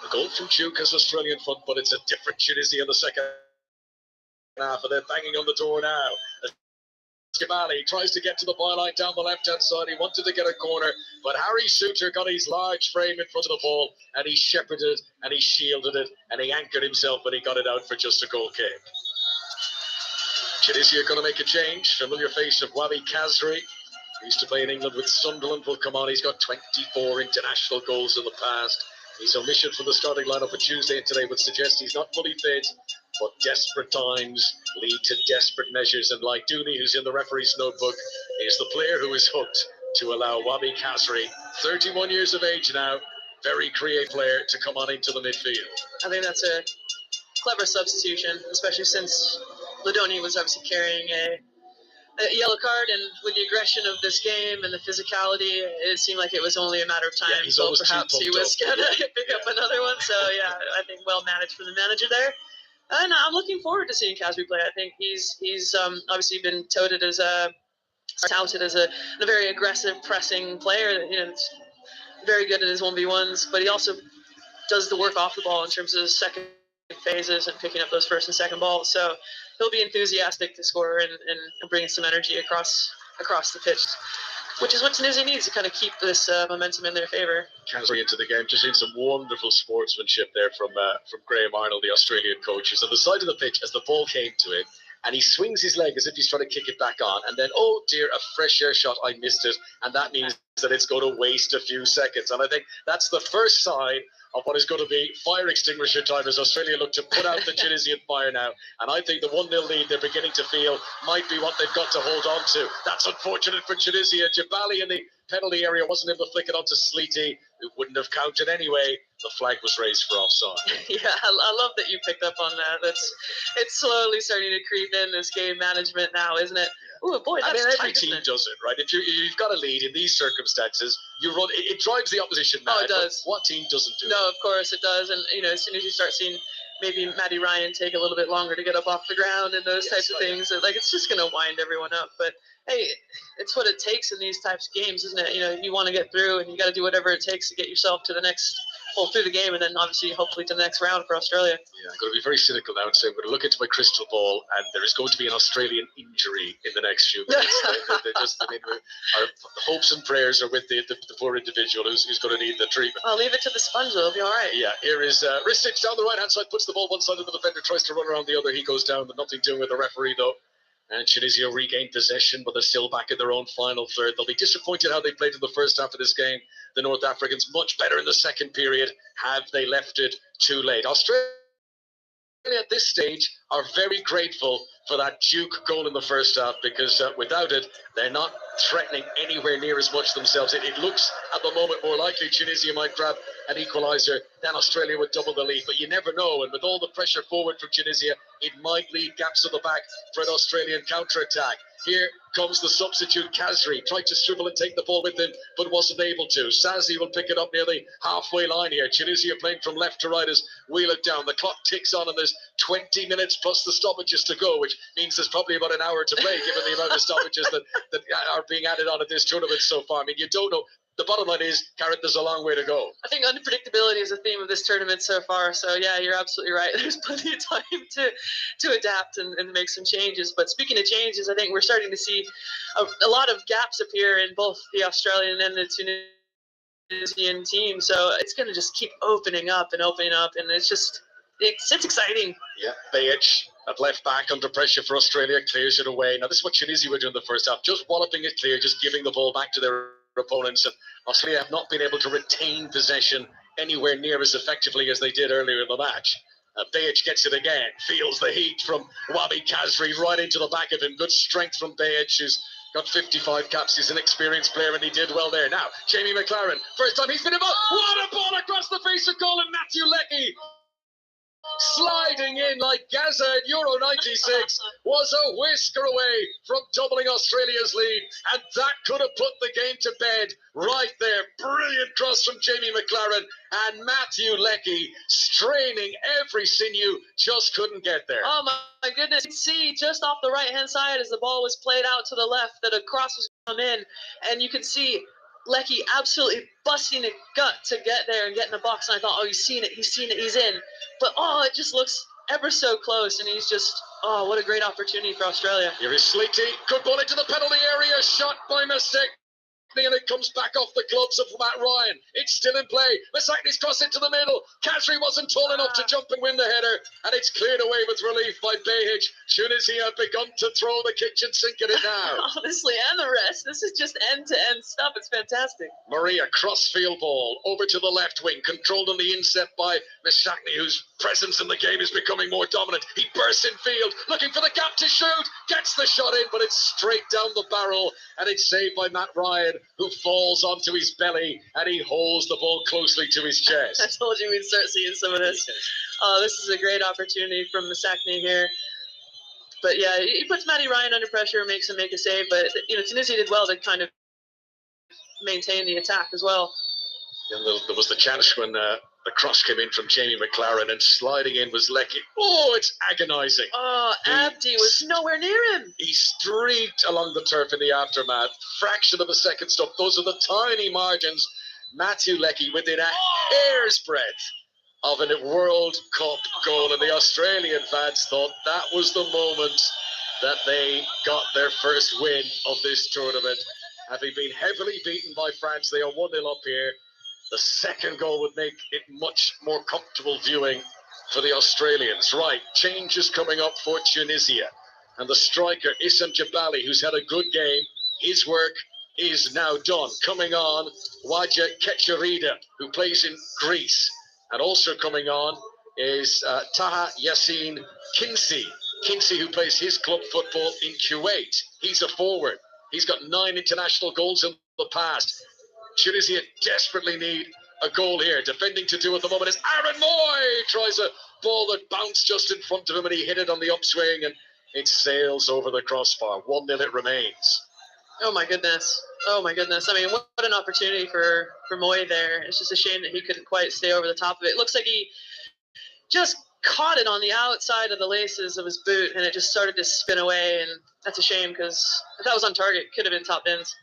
the goal from Duke has Australian front, but it's a different Tunisia in the second half, and they're banging on the door now. Skimali tries to get to the byline down the left-hand side. He wanted to get a corner, but Harry Suter got his large frame in front of the ball, and he shepherded, and he shielded it, and he anchored himself, and he got it out for just a goal kick. Tunisia going to make a change. Familiar face of Wabi Kazri. He used to play in England with Sunderland. Will come on. He's got 24 international goals in the past. His omission from the starting lineup on Tuesday and today would suggest he's not fully fit, but desperate times lead to desperate measures. And like Dooney, who's in the referee's notebook, is the player who is hooked to allow Wabi Kazri, 31 years of age now, very creative player, to come on into the midfield. I think that's a clever substitution, especially since Ladoni was obviously carrying a yellow card, and with the aggression of this game and the physicality, it seemed like it was only a matter of time. Yeah, so perhaps he was going to pick up another one. So yeah, I think well managed for the manager there. And I'm looking forward to seeing Kazri play. I think he's obviously been touted as a very aggressive pressing player. You know, it's very good at his 1v1s, but he also does the work off the ball in terms of second phases and picking up those first and second balls. So he'll be enthusiastic to score and bring some energy across the pitch, which is what Tunisia needs to kind of keep this momentum in their favour. Kazri into the game, just seen some wonderful sportsmanship there from Graham Arnold, the Australian coach. He's on the side of the pitch as the ball came to him, and he swings his leg as if he's trying to kick it back on, and then, oh dear, a fresh air shot, I missed it, and that means that it's going to waste a few seconds. And I think that's the first sign of what is going to be fire extinguisher time as Australia look to put out the Tunisian fire now. And I think the 1-0 lead they're beginning to feel might be what they've got to hold on to. That's unfortunate for Tunisia. Jabali in the penalty area wasn't able to flick it onto Sleety, who wouldn't have counted anyway. The flag was raised for offside. Yeah, I love that you picked up on that. It's slowly starting to creep in, this game management now, isn't it? Oh boy, that's every team does it, right? If you've got a lead in these circumstances, you run. It drives the opposition mad. Oh, it does. What team doesn't do it? No, of course it does. And you know, as soon as you start seeing maybe Matty Ryan take a little bit longer to get up off the ground and those types of things, like it's just going to wind everyone up. But hey, it's what it takes in these types of games, isn't it? You know, you want to get through, and you got to do whatever it takes to get yourself to the next. Through the game, and then obviously hopefully to the next round for Australia. Yeah, I'm going to be very cynical now and say I'm going to look into my crystal ball, and there is going to be an Australian injury in the next few minutes. Our hopes and prayers are with the poor individual who's going to need the treatment. I'll leave it to the sponge, it'll be all right. Yeah, here is Risic down the right hand side, puts the ball one side of the defender, tries to run around the other. He goes down, but nothing doing with the referee though. And Tunisia regained possession, but they're still back in their own final third. They'll be disappointed how they played in the first half of this game. The North Africans much better in the second period. Have they left it too late? Australia at this stage are very grateful for that Duke goal in the first half, because without it, they're not threatening anywhere near as much themselves. It looks at the moment more likely Tunisia might grab an equaliser than Australia would double the lead, but you never know. And with all the pressure forward from Tunisia, it might leave gaps at the back for an Australian counter-attack. Here comes the substitute Kazri, tried to dribble and take the ball with him, but wasn't able to. Sazi will pick it up near the halfway line here. Tunisia playing from left to right as wheel it down. The clock ticks on, and there's 20 minutes plus the stoppages to go, which means there's probably about an hour to play, given the amount of stoppages that are being added on at this tournament so far. I mean, you don't know. The bottom line is, Garrett, there's a long way to go. I think unpredictability is a theme of this tournament so far. So, yeah, you're absolutely right. There's plenty of time to adapt and make some changes. But speaking of changes, I think we're starting to see a lot of gaps appear in both the Australian and the Tunisian team. So it's going to just keep opening up. And it's exciting. Yeah, Bayech at left back under pressure for Australia, clears it away. Now, this is what Tunisia were doing in the first half, just walloping it clear, just giving the ball back to their opponents. And Australia have not been able to retain possession anywhere near as effectively as they did earlier in the match. Bayech gets it again, feels the heat from Wabi Kazri right into the back of him. Good strength from Bayech, who's got 55 caps. He's an experienced player, and he did well there. Now, Jamie McLaren, first time he's been involved. What a ball across the face of goal, and Matthew Leckie sliding in like Gaza in Euro 96, was a whisker away from doubling Australia's lead, and that could have put the game to bed right there. Brilliant cross from Jamie McLaren, and Matthew Leckie, straining every sinew, just couldn't get there. Oh my goodness. You can see just off the right-hand side as the ball was played out to the left that a cross was come in, and you can see Leckie absolutely busting a gut to get there and get in the box, and I thought, oh, he's seen it, he's in. But, oh, it just looks ever so close, and he's just, oh, what a great opportunity for Australia. Here is Sleety, good ball into the penalty area, shot by Masek. And it comes back off the gloves of Matt Ryan. It's still in play. Masakni's cross into the middle. Kasri wasn't tall enough to jump and win the header, and it's cleared away with relief by Behic. Tunisia have begun to throw the kitchen sink at it now. Honestly, and the rest. This is just end-to-end stuff. It's fantastic. Maria, crossfield ball over to the left wing, controlled on the inset by Masakni, whose presence in the game is becoming more dominant. He bursts in field, looking for the gap to shoot, gets the shot in, but it's straight down the barrel, and it's saved by Matt Ryan, who falls onto his belly, and he holds the ball closely to his chest. I told you we'd start seeing some of this. This is a great opportunity from Masakni here. But yeah, he puts Matty Ryan under pressure, makes him make a save. But Tunisia did well to kind of maintain the attack as well. And there was the chance when the cross came in from Jamie McLaren, and sliding in was Leckie. Oh, it's agonising. Oh, Abdi was nowhere near him. He streaked along the turf in the aftermath. Fraction of a second stop. Those are the tiny margins. Matthew Leckie within a hair's breadth of a World Cup goal, and the Australian fans thought that was the moment that they got their first win of this tournament. Having been heavily beaten by France, they are 1-0 up here. The second goal would make it much more comfortable viewing for the Australians. Right, change is coming up for Tunisia. And the striker, Issam Jabali, who's had a good game, his work is now done. Coming on, Waja Kecharida, who plays in Greece. And also coming on is Taha Yassin Kinsey. Kinsey, who plays his club football in Kuwait. He's a forward. He's got 9 international goals in the past. Tunisia desperately need a goal here. Defending to do at the moment is Aaron Moy. Tries a ball that bounced just in front of him, and he hit it on the upswing, and it sails over the crossbar. 1-0 it remains. Oh my goodness. Oh my goodness. I mean, what an opportunity for Moy there. It's just a shame that he couldn't quite stay over the top of it. It looks like he just caught it on the outside of the laces of his boot, and it just started to spin away, and that's a shame because if that was on target, it could have been top bins.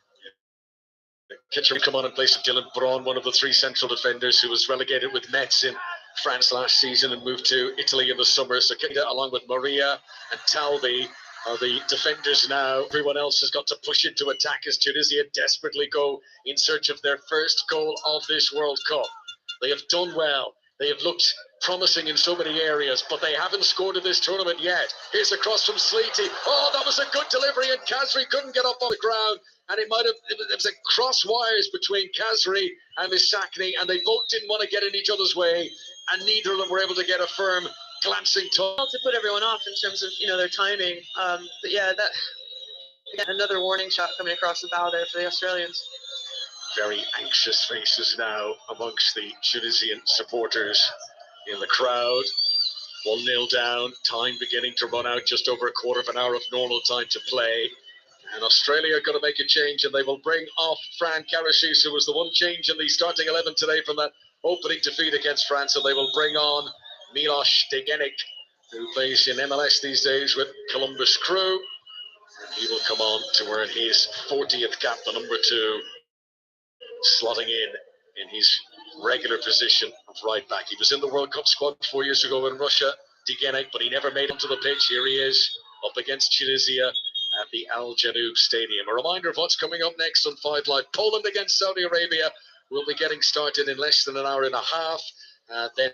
Kitchener come on in place of Dylan Braun, one of the 3 central defenders who was relegated with Metz in France last season and moved to Italy in the summer. So Kida, along with Maria and Talbi, are the defenders now. Everyone else has got to push into attack as Tunisia desperately go in search of their first goal of this World Cup. They have done well. They have looked promising in so many areas, but they haven't scored in this tournament yet. Here's a cross from Sleety. Oh, that was a good delivery, and Kasri couldn't get up on the ground. And it was a cross wires between Kasri and Masakni, and they both didn't want to get in each other's way, and neither of them were able to get a firm glancing touch. To put everyone off in terms of their timing, but yeah, another warning shot coming across the bow there for the Australians. Very anxious faces now amongst the Tunisian supporters in the crowd. 1-0 down, time beginning to run out, just over a quarter of an hour of normal time to play. And Australia are going to make a change, and they will bring off Fran Karashis, who was the one change in the starting 11 today from that opening defeat against France, and they will bring on Milos Degenek, who plays in MLS these days with Columbus Crew. And he will come on to earn his 40th cap, the number 2, slotting in his regular position of right back. He was in the World Cup squad 4 years ago in Russia, Degenek, but he never made it onto the pitch. Here he is, up against Tunisia at the Al Janoub Stadium. A reminder of what's coming up next on 5 Live. Poland against Saudi Arabia will be getting started in less than an hour and a half. Then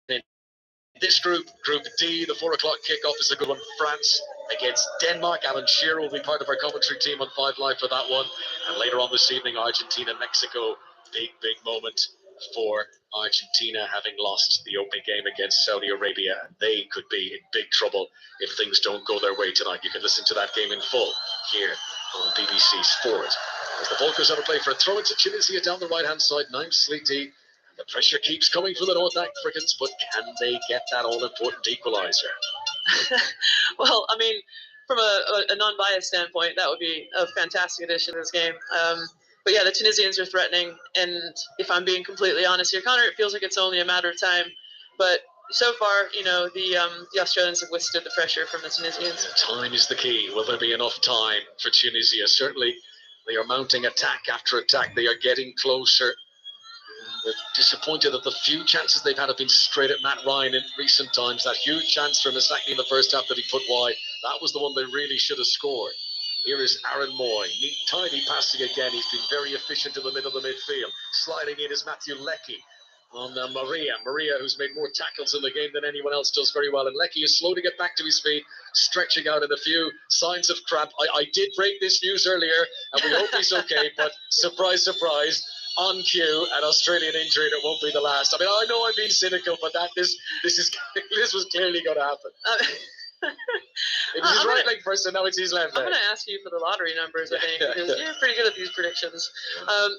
in this group, Group D, the 4 o'clock kickoff is a good one. France against Denmark. Alan Shearer will be part of our commentary team on 5 Live for that one. And later on this evening, Argentina, Mexico. Big moment for Argentina, having lost the opening game against Saudi Arabia. They could be in big trouble if things don't go their way tonight. You can listen to that game in full here on BBC Sport. As the ball goes out of play for a throw into Tunisia down the right-hand side, Naim Sleety. The pressure keeps coming from the North Africans, but can they get that all-important equaliser? Well, I mean, from a non-biased standpoint, that would be a fantastic addition to this game. But yeah, the Tunisians are threatening, and if I'm being completely honest here, Connor, it feels like it's only a matter of time. But so far, the Australians have withstood the pressure from the Tunisians. Time is the key. Will there be enough time for Tunisia? Certainly, they are mounting attack after attack. They are getting closer. They're disappointed that the few chances they've had have been straight at Matt Ryan in recent times. That huge chance from Misaki in the first half that he put wide, that was the one they really should have scored. Here is Aaron Moy. Neat, tidy passing again. He's been very efficient in the middle of the midfield. Sliding in is Matthew Leckie on Maria, who's made more tackles in the game than anyone else does very well. And Leckie is slow to get back to his feet, stretching out in a few signs of cramp. I did break this news earlier, and we hope he's okay, but surprise, surprise, on cue, an Australian injury, and it won't be the last. I mean, I know I'm being cynical, but this was clearly going to happen. It was his right leg first, and now it's his left leg. I'm going to ask you for the lottery numbers, I think, because you're pretty good at these predictions.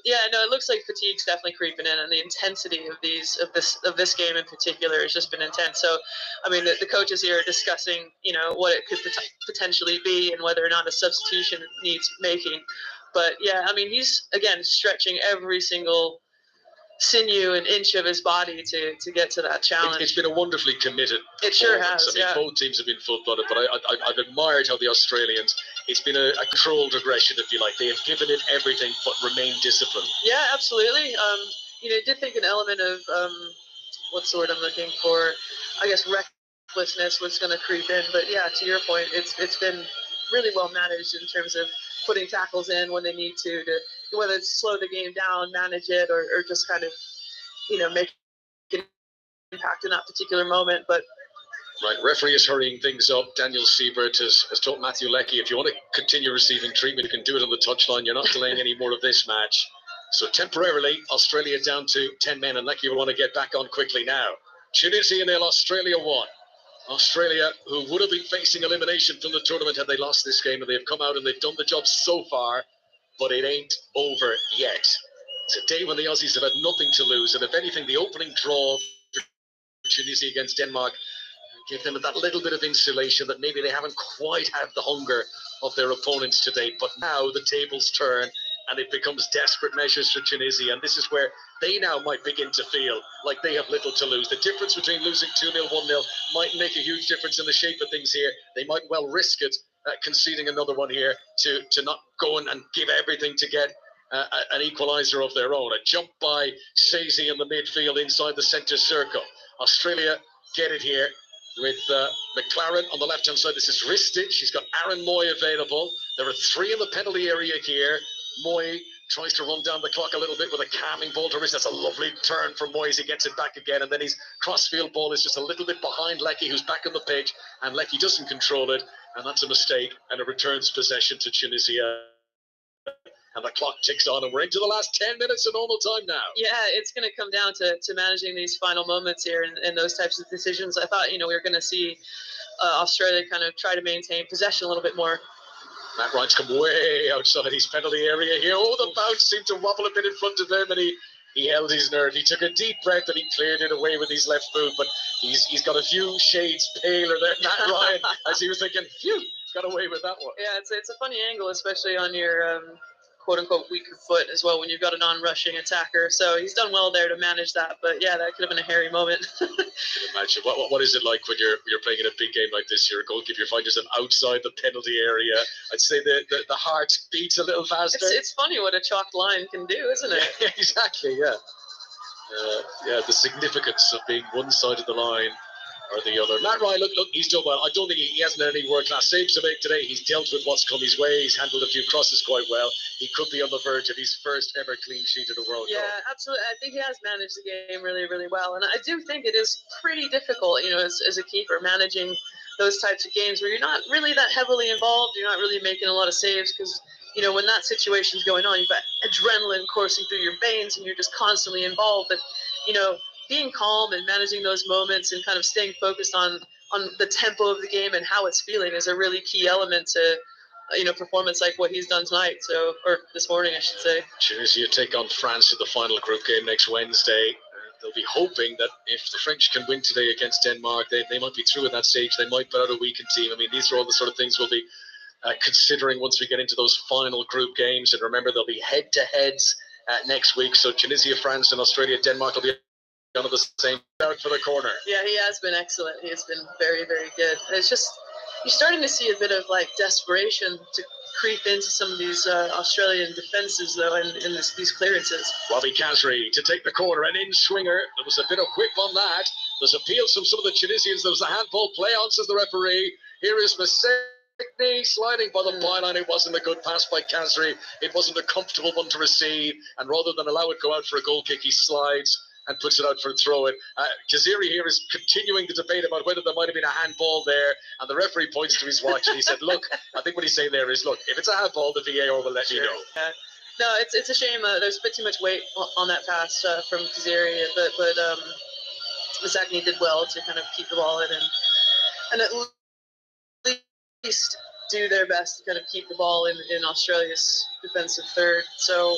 It looks like fatigue's definitely creeping in, and the intensity of this game in particular has just been intense. So, I mean, the coaches here are discussing, what it could potentially be and whether or not a substitution needs making. But yeah, I mean, he's again stretching every single sinew and inch of his body to get to that challenge. It's been a wonderfully committed. It sure has. I mean, both teams have been full-blooded, but I've admired how the Australians. It's been a controlled aggression, if you like. They have given it everything, but remained disciplined. Yeah, absolutely. I did think an element of what's the word I'm looking for? I guess recklessness was going to creep in, but yeah, to your point, it's been really well managed in terms of putting tackles in when they need to whether it's slow the game down, manage it, or just kind of, make an impact in that particular moment. But right, referee is hurrying things up. Daniel Siebert has told Matthew Leckie, if you want to continue receiving treatment, you can do it on the touchline. You're not delaying any more of this match. So temporarily, Australia down to 10 men, and Leckie will want to get back on quickly now. Tunisia 0, Australia 1. Australia, who would have been facing elimination from the tournament had they lost this game, and they've come out and they've done the job so far, but it ain't over yet. It's a day when the Aussies have had nothing to lose, and if anything, the opening draw for Tunisia against Denmark gave them that little bit of insulation that maybe they haven't quite had the hunger of their opponents to date. But now the tables turn, and it becomes desperate measures for Tunisia, and this is where they now might begin to feel like they have little to lose. The difference between losing 2-0, 1-0 might make a huge difference in the shape of things here. They might well risk it, conceding another one here to not go and give everything to get an equaliser of their own. A jump by Sazy in the midfield inside the centre circle. Australia get it here with McLaren on the left-hand side. This is Ristic. She's got Aaron Moy available. There are 3 in the penalty area here. Moy tries to run down the clock a little bit with a calming ball to wrist. That's a lovely turn from Moy as he gets it back again. And then his crossfield ball is just a little bit behind Leckie, who's back on the pitch. And Leckie doesn't control it. And that's a mistake. And it returns possession to Tunisia. And the clock ticks on. And we're into the last 10 minutes of normal time now. Yeah, it's going to come down to managing these final moments here and those types of decisions. I thought, we were going to see Australia kind of try to maintain possession a little bit more. Matt Ryan's come way outside his penalty area here. Oh, the bounce seemed to wobble a bit in front of him, and he held his nerve. He took a deep breath and he cleared it away with his left foot, but he's got a few shades paler than Matt Ryan as he was thinking, phew, got away with that one. Yeah, it's a funny angle, especially on your quote-unquote weaker foot as well when you've got a non-rushing attacker. So he's done well there to manage that. But yeah, that could have been a hairy moment. I can imagine. What is it like when you're playing in a big game like this? You're a goalkeeper, you find yourself outside the penalty area. I'd say the heart beats a little faster. It's funny what a chalked line can do, isn't it? Yeah, exactly, yeah. The significance of being one side of the line or the other. Matt Ryan, look, he's done well. I don't think he hasn't had any world-class saves to make today. He's dealt with what's come his way. He's handled a few crosses quite well. He could be on the verge of his first ever clean sheet in a World Cup. Yeah, absolutely. I think he has managed the game really, really well. And I do think it is pretty difficult, as a keeper, managing those types of games where you're not really that heavily involved. You're not really making a lot of saves because, when that situation's going on, you've got adrenaline coursing through your veins and you're just constantly involved. But, being calm and managing those moments and kind of staying focused on the tempo of the game and how it's feeling is a really key element to, performance like what he's done tonight. Or this morning, I should say. Tunisia take on France in the final group game next Wednesday. they'll be hoping that if the French can win today against Denmark, they might be through at that stage. They might put out a weakened team. I mean, these are all the sort of things we'll be considering once we get into those final group games. And remember, there'll be head-to-heads next week. So Tunisia, France, and Australia, Denmark will be on the same out for the corner. Yeah, he has been excellent. He has been very, very good. It's just, you're starting to see a bit of like desperation to creep into some of these Australian defenses, though, in these clearances. Robbie Kazri to take the corner, an in-swinger. There was a bit of whip on that. There's appeals from some of the Tunisians. There was a handball play on, says the referee. Here is Massekni sliding by the byline. It wasn't a good pass by Kazri. It wasn't a comfortable one to receive. And rather than allow it go out for a goal kick, he slides and puts it out for a throw-in. Kaziri here is continuing the debate about whether there might have been a handball there, and the referee points to his watch and he said, look, I think what he's saying there is, look, if it's a handball, the VAR will let me know. No, it's a shame. There's a bit too much weight on that pass from Kaziri, but Massekni did well to kind of keep the ball in and at least do their best to kind of keep the ball in Australia's defensive third. So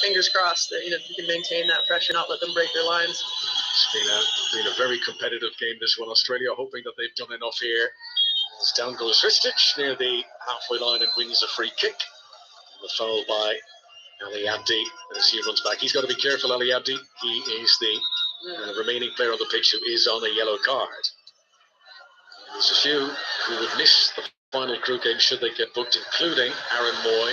fingers crossed that you can maintain that pressure, not let them break their lines. It's been a very competitive game, this one. Australia hoping that they've done enough here. As down goes Ristic near the halfway line and wins a free kick. The foul by Ali Abdi as he runs back. He's got to be careful, Ali Abdi. He is the remaining player on the pitch who is on a yellow card. There's a few who would miss the final group game should they get booked, including Aaron Moy,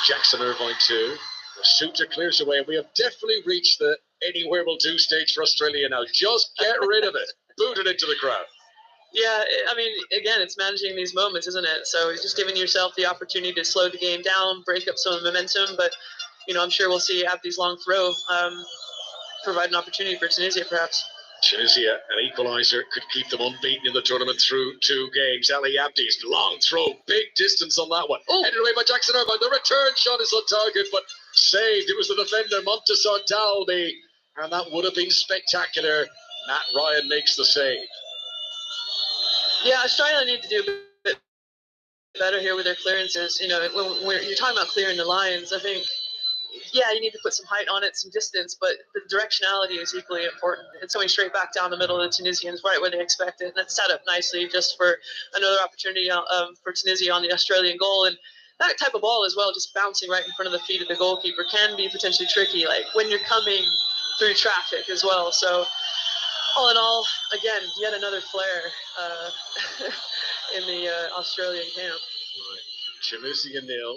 Jackson Irvine too. The shooter clears away. We have definitely reached the anywhere will do stage for Australia now. Just get rid of it. Boot it into the crowd. Yeah, I mean, again, it's managing these moments, isn't it? So it's just giving yourself the opportunity to slow the game down, break up some of the momentum. But, I'm sure we'll see Abdi's long throw provide an opportunity for Tunisia, perhaps. Tunisia, an equaliser, could keep them unbeaten in the tournament through 2 games. Ali Abdi's long throw, big distance on that one. Headed away by Jackson Irvine. The return shot is on target, but saved. It was the defender, Montesor Dalby, and that would have been spectacular. Matt Ryan makes the save. Yeah, Australia need to do a bit better here with their clearances. When you're talking about clearing the lines, I think, you need to put some height on it, some distance, but the directionality is equally important. It's going straight back down the middle of the Tunisians, right where they expect it, and it's set up nicely just for another opportunity for Tunisia on the Australian goal. And that type of ball as well, just bouncing right in front of the feet of the goalkeeper, can be potentially tricky, like when you're coming through traffic as well. So all in all, again, yet another flare in the Australian camp. Right. Tunisia 0,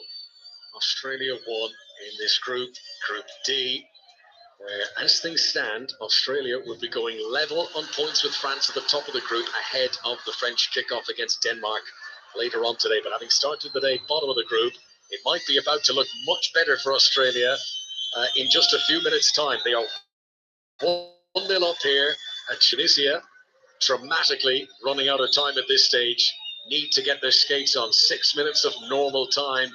Australia 1 in this group D, where, as things stand, Australia will be going level on points with France at the top of the group, ahead of the French kickoff against Denmark later on today. But having started the day bottom of the group, it might be about to look much better for Australia in just a few minutes' time. They are 1-0 up here, and Tunisia, dramatically running out of time at this stage, need to get their skates on. 6 minutes of normal time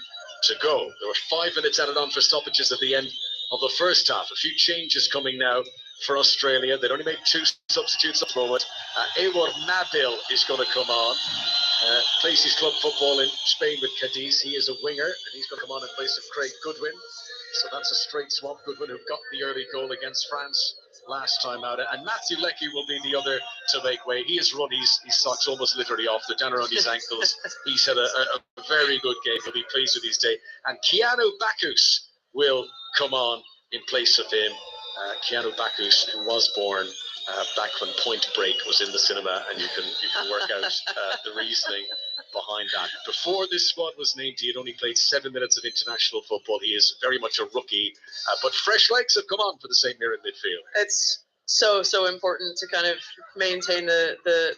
to go. There were 5 minutes added on for stoppages at the end of the first half. A few changes coming now for Australia. They'd only made 2 substitutes at the moment. Ewer Nabil is going to come on. Plays his club football in Spain with Cadiz. He is a winger, and he's going to come on in place of Craig Goodwin. So that's a straight swap. Goodwin, who got the early goal against France last time out. And Matthew Leckie will be the other to make way. He has run his socks almost literally off. They're down around his ankles. He's had a very good game. He'll be pleased with his day. And Keanu Bakus will come on in place of him. Keanu Bakus, who was born back when Point Break was in the cinema, and you can work out the reasoning behind that. Before this squad was named, he had only played 7 minutes of international football. He is very much a rookie, but fresh legs have come on for the St. Mirren midfield. It's so important to kind of maintain the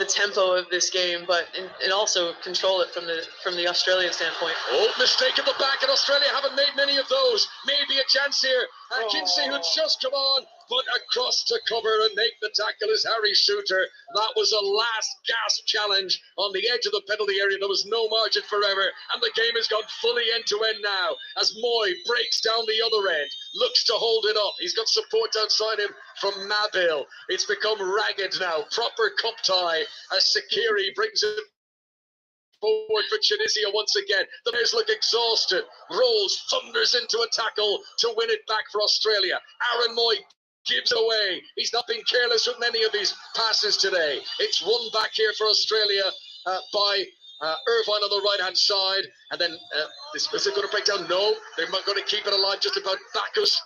tempo of this game, but and also control it from the Australian standpoint. Oh, mistake at the back, and Australia haven't made many of those. Maybe a chance here. Kinsey, who'd just come on, but across to cover and make the tackle is Harry Shooter. That was a last gasp challenge on the edge of the penalty area. There was no margin for error, and the game has gone fully end to end now as Moy breaks down the other end, looks to hold it up. He's got support outside him from Nabil. It's become ragged now, proper cup tie as Sakiri brings it forward for Tunisia once again. The players look exhausted. Rolls, thunders into a tackle to win it back for Australia. Aaron Moy gives it away. He's not been careless with many of his passes today. It's won back here for Australia by Irvine on the right-hand side. And then is it going to break down? No, they're going to keep it alive just about Bacchus.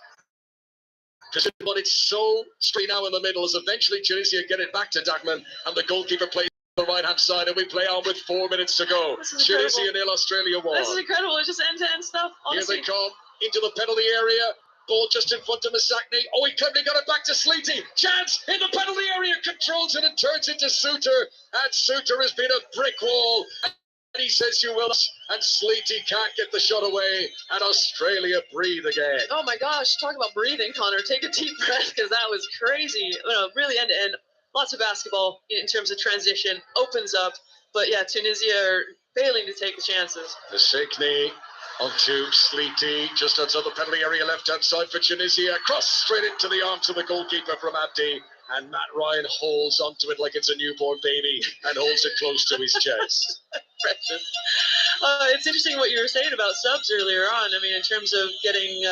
But it's so straight now in the middle as eventually Tunisia get it back to Dagman, and the goalkeeper plays on the right-hand side, and we play on with 4 minutes to go. Tunisia 0, Australia 1. This is incredible. It's just end-to-end stuff, honestly. Here they come into the penalty area. Ball just in front of Masakni. Oh, he cleverly got it back to Sleety. Chance in the penalty area. Controls it and turns it to Suter. And Suter has been a brick wall. And he says you will. And Sleety can't get the shot away. And Australia breathe again. Oh my gosh, talk about breathing, Connor. Take a deep breath, because that was crazy. Really end-to-end. Lots of basketball in terms of transition. Opens up. But yeah, Tunisia are failing to take the chances. Masakni onto Sleety, just outside the penalty area, left-hand side for Tunisia. Cross straight into the arms of the goalkeeper from Abdi. And Matt Ryan holds onto it like it's a newborn baby and holds it close to his chest. Precious. It's interesting what you were saying about subs earlier on. I mean, in terms of getting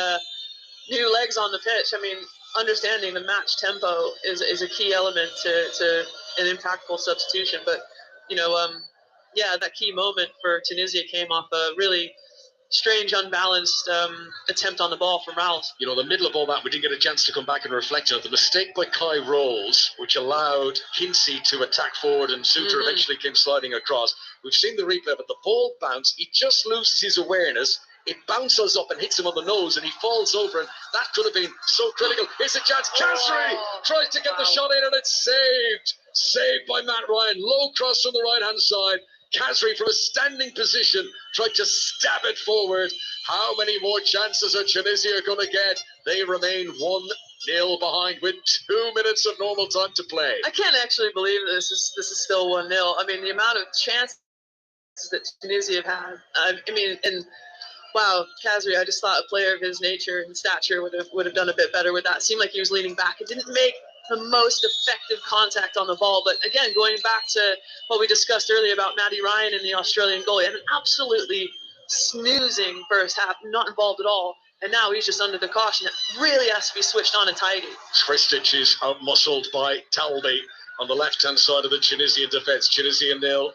new legs on the pitch, I mean, understanding the match tempo is a key element to an impactful substitution. But, that key moment for Tunisia came off a really strange, unbalanced attempt on the ball from Ralph. The middle of all that, we didn't get a chance to come back and reflect on it. The mistake by Kai Rolls, which allowed Kinsey to attack forward, and Suter eventually came sliding across. We've seen the replay, but the ball bounced. He just loses his awareness. It bounces up and hits him on the nose, and he falls over, and that could have been so critical. Here's a chance. Kasri tries to get the shot in, and it's saved. Saved by Matt Ryan. Low cross from the right-hand side. Kasri, from a standing position, tried to stab it forward. How many more chances are Tunisia going to get? They remain 1-0 behind with 2 minutes of normal time to play. I can't actually believe this is still 1-0. I mean, the amount of chances that Tunisia have had. And wow, Kasri, I just thought a player of his nature and stature would have done a bit better with that. It seemed like he was leaning back. It didn't make the most effective contact on the ball. But again, going back to what we discussed earlier about Matty Ryan and the Australian goalie, had an absolutely snoozing first half, not involved at all. And now he's just under the caution. It really has to be switched on and tidy. Kristic is out-muscled by Talby on the left-hand side of the Tunisian defence. Tunisia 0.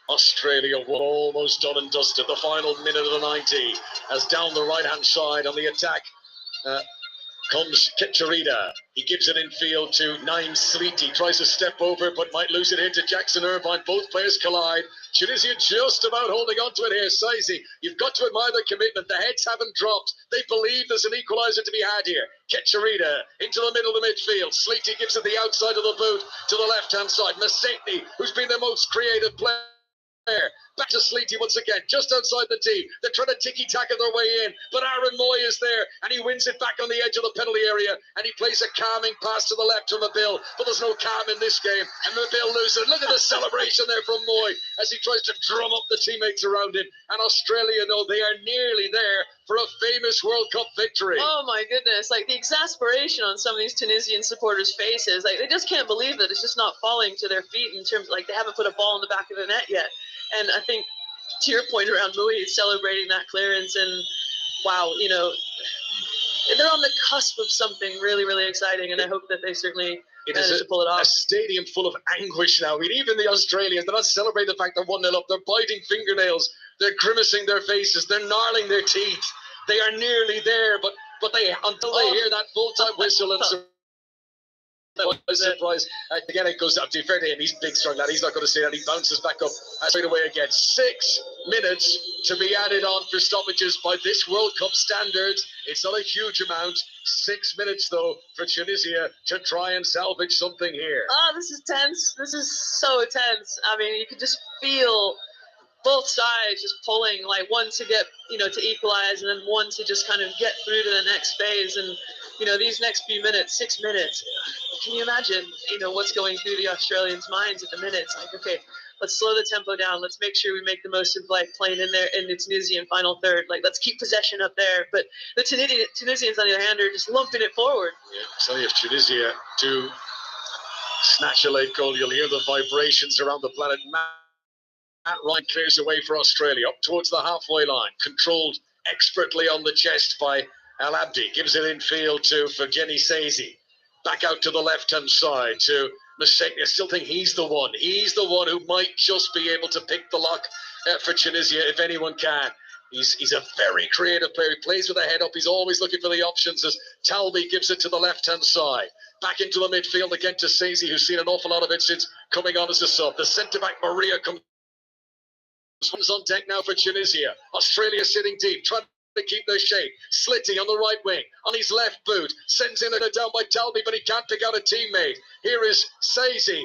Australia 1, almost done and dusted. The final minute of the 90, as down the right-hand side on the attack comes Kitcherida. He gives it in field to Naim Sleety. Tries to step over, but might lose it here to Jackson Irvine. Both players collide. Tunisia just about holding on to it here. Sizey, you've got to admire their commitment. The heads haven't dropped. They believe there's an equaliser to be had here. Kitcherida into the middle of the midfield. Sleety gives it the outside of the boot to the left-hand side. Masakni, who's been the most creative player. Back to Sleety once again, just outside the tee. They're trying to ticky-tack their way in, but Aaron Moy is there, and he wins it back on the edge of the penalty area, and he plays a calming pass to the left from Mabil, but there's no calm in this game, and Mabil loses it. Look at the celebration there from Moy as he tries to drum up the teammates around him, and Australia know they are nearly there for a famous World Cup victory. Oh my goodness, like the exasperation on some of these Tunisian supporters' faces, like they just can't believe that it's just not falling to their feet in terms of, like, they haven't put a ball in the back of the net yet. And I think, to your point around Mui celebrating that clearance, and wow, they're on the cusp of something really, really exciting, and I hope that they certainly manage to pull it off. A stadium full of anguish now. I mean, even the Australians, they're not celebrating the fact they're 1-0 up. They're biting fingernails. They're grimacing their faces. They're gnarling their teeth. They are nearly there, but they until they hear that full-time whistle and surprise. Again, it goes up to fair to him. He's big, strong lad. He's not going to say that. He bounces back up straight away again. 6 minutes to be added on for stoppages by this World Cup standards. It's not a huge amount. 6 minutes, though, for Tunisia to try and salvage something here. Oh, this is tense. This is so tense. I mean, you could just feel both sides just pulling, like one to get, to equalize, and then one to just kind of get through to the next phase. And, these next few minutes, 6 minutes, can you imagine, what's going through the Australians' minds at the minute? It's like, okay, let's slow the tempo down. Let's make sure we make the most of, like, playing in there in the Tunisian final third. Like, let's keep possession up there. But the Tunisians, on the other hand, are just lumping it forward. Yeah, tell you, if Tunisia do snatch a late goal, you'll hear the vibrations around the planet. Matt Ryan clears away for Australia, up towards the halfway line, controlled expertly on the chest by Al Abdi gives it in field to Fergeni Sezi. Back out to the left-hand side to Mashek. I still think he's the one. He's the one who might just be able to pick the lock for Tunisia, if anyone can. He's a very creative player. He plays with a head up. He's always looking for the options as Talbi gives it to the left-hand side. Back into the midfield again to Sezi, who's seen an awful lot of it since coming on as a sub. The centre-back Maria comes on deck now for Tunisia. Australia sitting deep, trying to keep their shape. Slitty on the right wing, on his left boot, sends in it down by Talbi, but he can't pick out a teammate. Here is Sezi.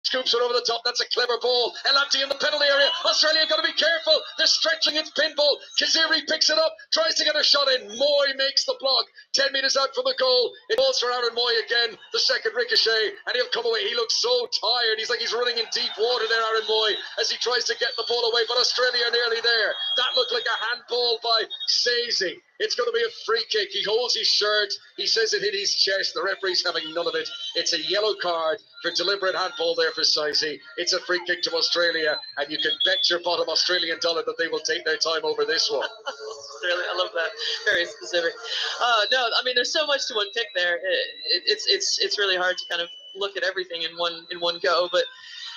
Scoops it over the top. That's a clever ball. El Abdi in the penalty area. Australia got to be careful. They're stretching its pinball. Kaziri picks it up, tries to get a shot in. Moy makes the block. 10 metres out from the goal. It falls for Aaron Moy again. The second ricochet, and he'll come away. He looks so tired. He's like he's running in deep water there, Aaron Moy, as he tries to get the ball away. But Australia are nearly there. That looked like a handball by Sezi. It's going to be a free kick. He holds his shirt. He says it hit his chest. The referee's having none of it. It's a yellow card for deliberate handball there for Sezi. It's a free kick to Australia, and you can bet your bottom Australian dollar that they will take their time over this one. Australia, I love that. Very specific. No, I mean, there's so much to unpick there. It's really hard to kind of look at everything in one go. But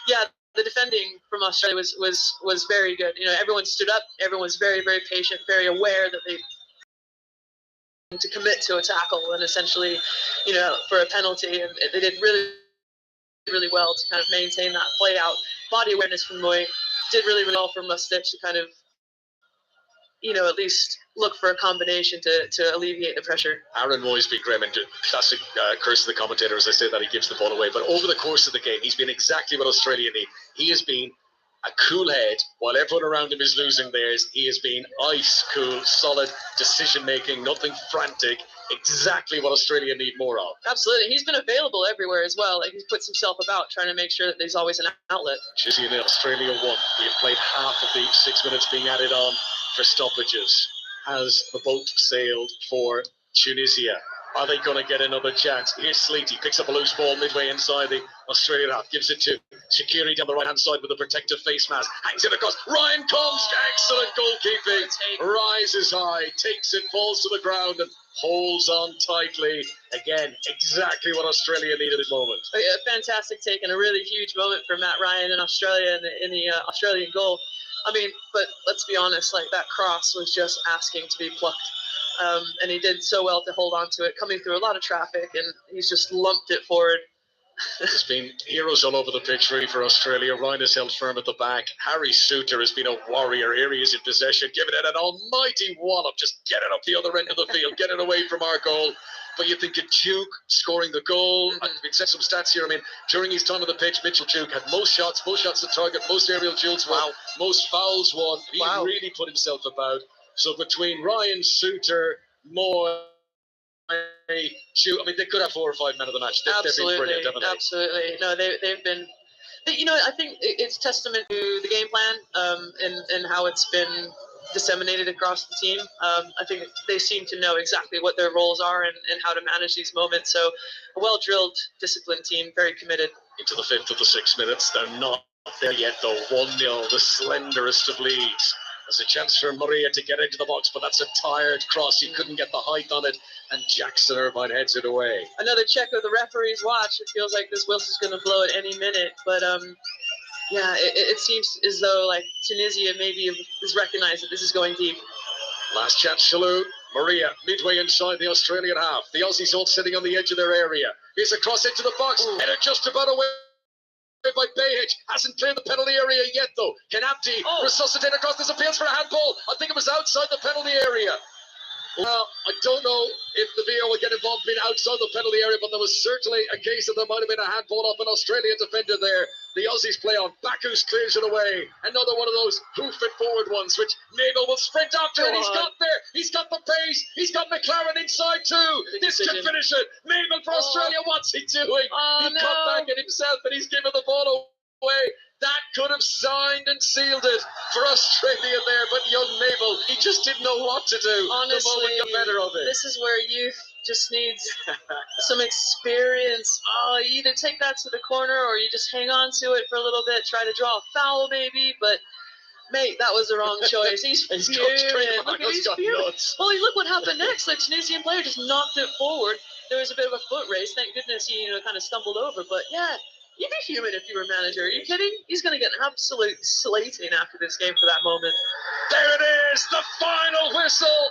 yeah, the defending from Australia was very good. You know, everyone stood up. Everyone was very, very patient, very aware that they to commit to a tackle and essentially, you know, for a penalty, and they did really, really well to kind of maintain that play out. Body awareness from Moy did really, really well for Mustich to kind of, you know, at least look for a combination to alleviate the pressure. Aaron Moy's been great. I mean, classic curse of the commentator, as I say that he gives the ball away. But over the course of the game, he's been exactly what Australia need. He has been a cool head while everyone around him is losing theirs. He has been ice cool, solid decision-making, nothing frantic. Exactly what Australia need more of. Absolutely. He's been available everywhere as well. Like, he puts himself about trying to make sure that there's always an outlet. Tunisia nil, Australia 1. We have played half of the 6 minutes being added on for stoppages. Has the boat sailed for Tunisia? Are they going to get another chance? Here's Sleety, picks up a loose ball midway inside the Australian half, gives it to Shaqiri down the right-hand side with a protective face mask, hangs it across, Ryan comes, excellent goalkeeping, rises high, takes it, falls to the ground and holds on tightly. Again, exactly what Australia need at this moment. A fantastic take and a really huge moment for Matt Ryan in Australia in the Australian goal. I mean, but let's be honest, like, that cross was just asking to be plucked. And he did so well to hold on to it, coming through a lot of traffic, and he's just lumped it forward. There's been heroes all over the pitch, really, for Australia. Ryan has held firm at the back. Harry Suter has been a warrior. Here he is in possession, giving it an almighty wallop. Just get it up the other end of the field, get it away from our goal. But you think of Duke scoring the goal. We've set some stats here. I mean, during his time on the pitch, Mitchell Duke had most shots to target, most aerial duels won, most fouls won. He really put himself about. So between Ryan, Suter, Moore, I mean, they could have 4 or 5 men of the match. They've been brilliant, haven't they? Absolutely. No, they've been. You know, I think it's testament to the game plan and how it's been disseminated across the team. I think they seem to know exactly what their roles are and how to manage these moments. So a well-drilled, disciplined team, very committed. Into the 5th of the 6 minutes. They're not there yet, though. 1-0, the slenderest of leads. There's a chance for Maria to get into the box, but that's a tired cross. He couldn't get the height on it, and Jackson Irvine heads it away. Another check of the referee's watch. It feels like this Wilson's going to blow at any minute, but yeah, it seems as though like Tunisia maybe has recognized that this is going deep. Last chance, Shalou. Maria, midway inside the Australian half. The Aussies all sitting on the edge of their area. Here's a cross into the box, and it just about away by Behic. Hasn't cleared the penalty area yet, though. Can Abdi resuscitate across? This appeals for a handball. I think it was outside the penalty area. Well, I don't know if the VAR will get involved being outside the penalty area, but there was certainly a case that there might have been a handball off an Australian defender there. The Aussies play on. Bacchus clears it away. Another one of those hoof-it-forward ones, which Mabel will sprint after, and he's got there. He's got the pace. He's got McLaren inside too. This can finish it. Mabel for Australia. What's he doing? He cut back at himself, and he's given the ball away. That could have signed and sealed it for Australia there, but young Mabel, he just didn't know what to do. Honestly, the moment got better of it. This is where youth just needs some experience. You either take that to the corner or you just hang on to it for a little bit, try to draw a foul maybe, but Mate, that was the wrong choice. He's He's fuming. Look at he's got fuming. nuts. Well, look what happened next. The Tunisian player just knocked it forward. There was a bit of a foot race. Thank goodness he, kind of stumbled over. But yeah, you'd be fuming if you were manager. Are you kidding? He's going to get an absolute slating after this game for that moment. There it is, the final whistle,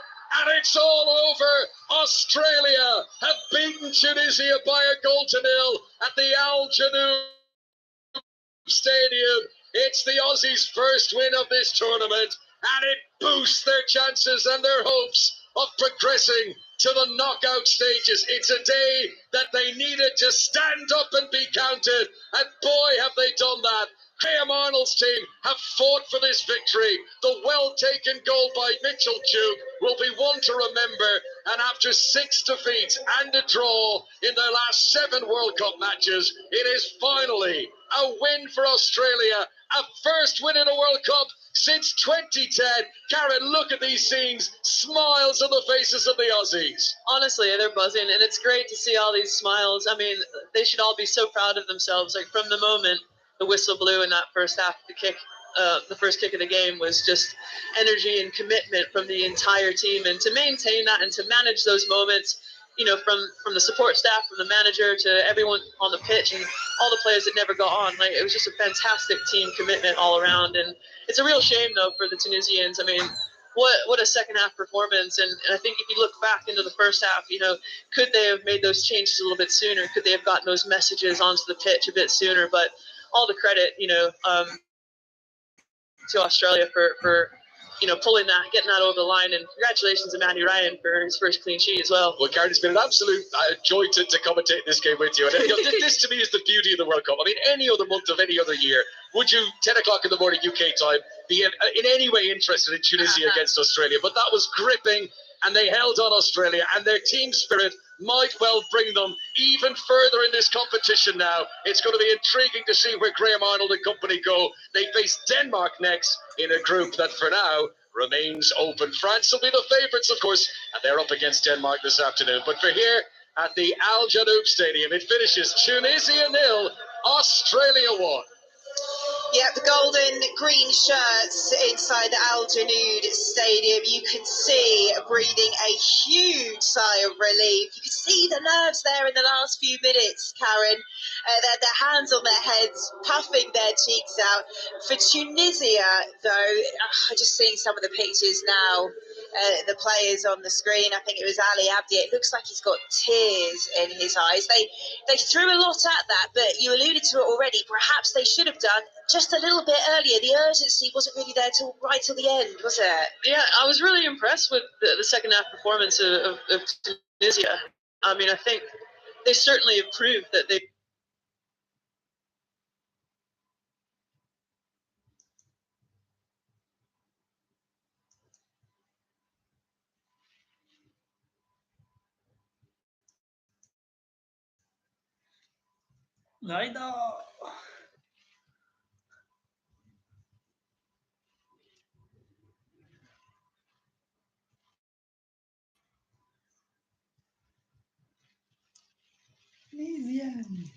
and it's all over. Australia have beaten Tunisia by 1-0 at the Janoub Stadium. It's the Aussies' first win of this tournament, and it boosts their chances and their hopes of progressing to the knockout stages. It's a day that they needed to stand up and be counted, and boy, have they done that. Graham Arnold's team have fought for this victory. The well-taken goal by Mitchell Duke will be one to remember, and after 6 defeats and a draw in their last 7 World Cup matches, it is finally a win for Australia, a first win in a World Cup since 2010. Karen, look at these scenes, smiles on the faces of the Aussies. Honestly, they're buzzing, and it's great to see all these smiles. I mean, they should all be so proud of themselves. Like, from the moment the whistle blew in that first half, the first kick of the game was just energy and commitment from the entire team, and to maintain that and to manage those moments, from the support staff, from the manager to everyone on the pitch and all the players that never got on. Like, it was just a fantastic team commitment all around, and it's a real shame though for the Tunisians. I mean, what a second half performance, and I think if you look back into the first half, could they have made those changes a little bit sooner? Could they have gotten those messages onto the pitch a bit sooner? But all the credit, to Australia for pulling that, getting that over the line, and congratulations to Matty Ryan for his first clean sheet as well. Well, Karen, it's been an absolute joy to commentate this game with you. And this to me is the beauty of the World Cup. I mean, any other month of any other year, would you, 10 o'clock in the morning UK time, be in any way interested in Tunisia against Australia? But that was gripping, and they held on Australia, and their team spirit might well bring them even further in this competition now. It's going to be intriguing to see where Graham Arnold and company go. They face Denmark next in a group that for now remains open. France will be the favourites, of course, and they're up against Denmark this afternoon. But for here at the Janoub Stadium, it finishes Tunisia 0, Australia 1. Yeah, the golden green shirts inside the Janoub Stadium. You can see breathing a huge sigh of relief. You can see the nerves there in the last few minutes, Karen. Their hands on their heads, puffing their cheeks out. For Tunisia, though, I'm just seeing some of the pictures now. The players on the screen, I think it was Ali Abdi. It looks like he's got tears in his eyes. They threw a lot at that, but you alluded to it already. Perhaps they should have done just a little bit earlier. The urgency wasn't really there right till the end, was it? Yeah, I was really impressed with the second half performance of Tunisia. I mean, I think they certainly have proved that they. غايدة. Tunisian.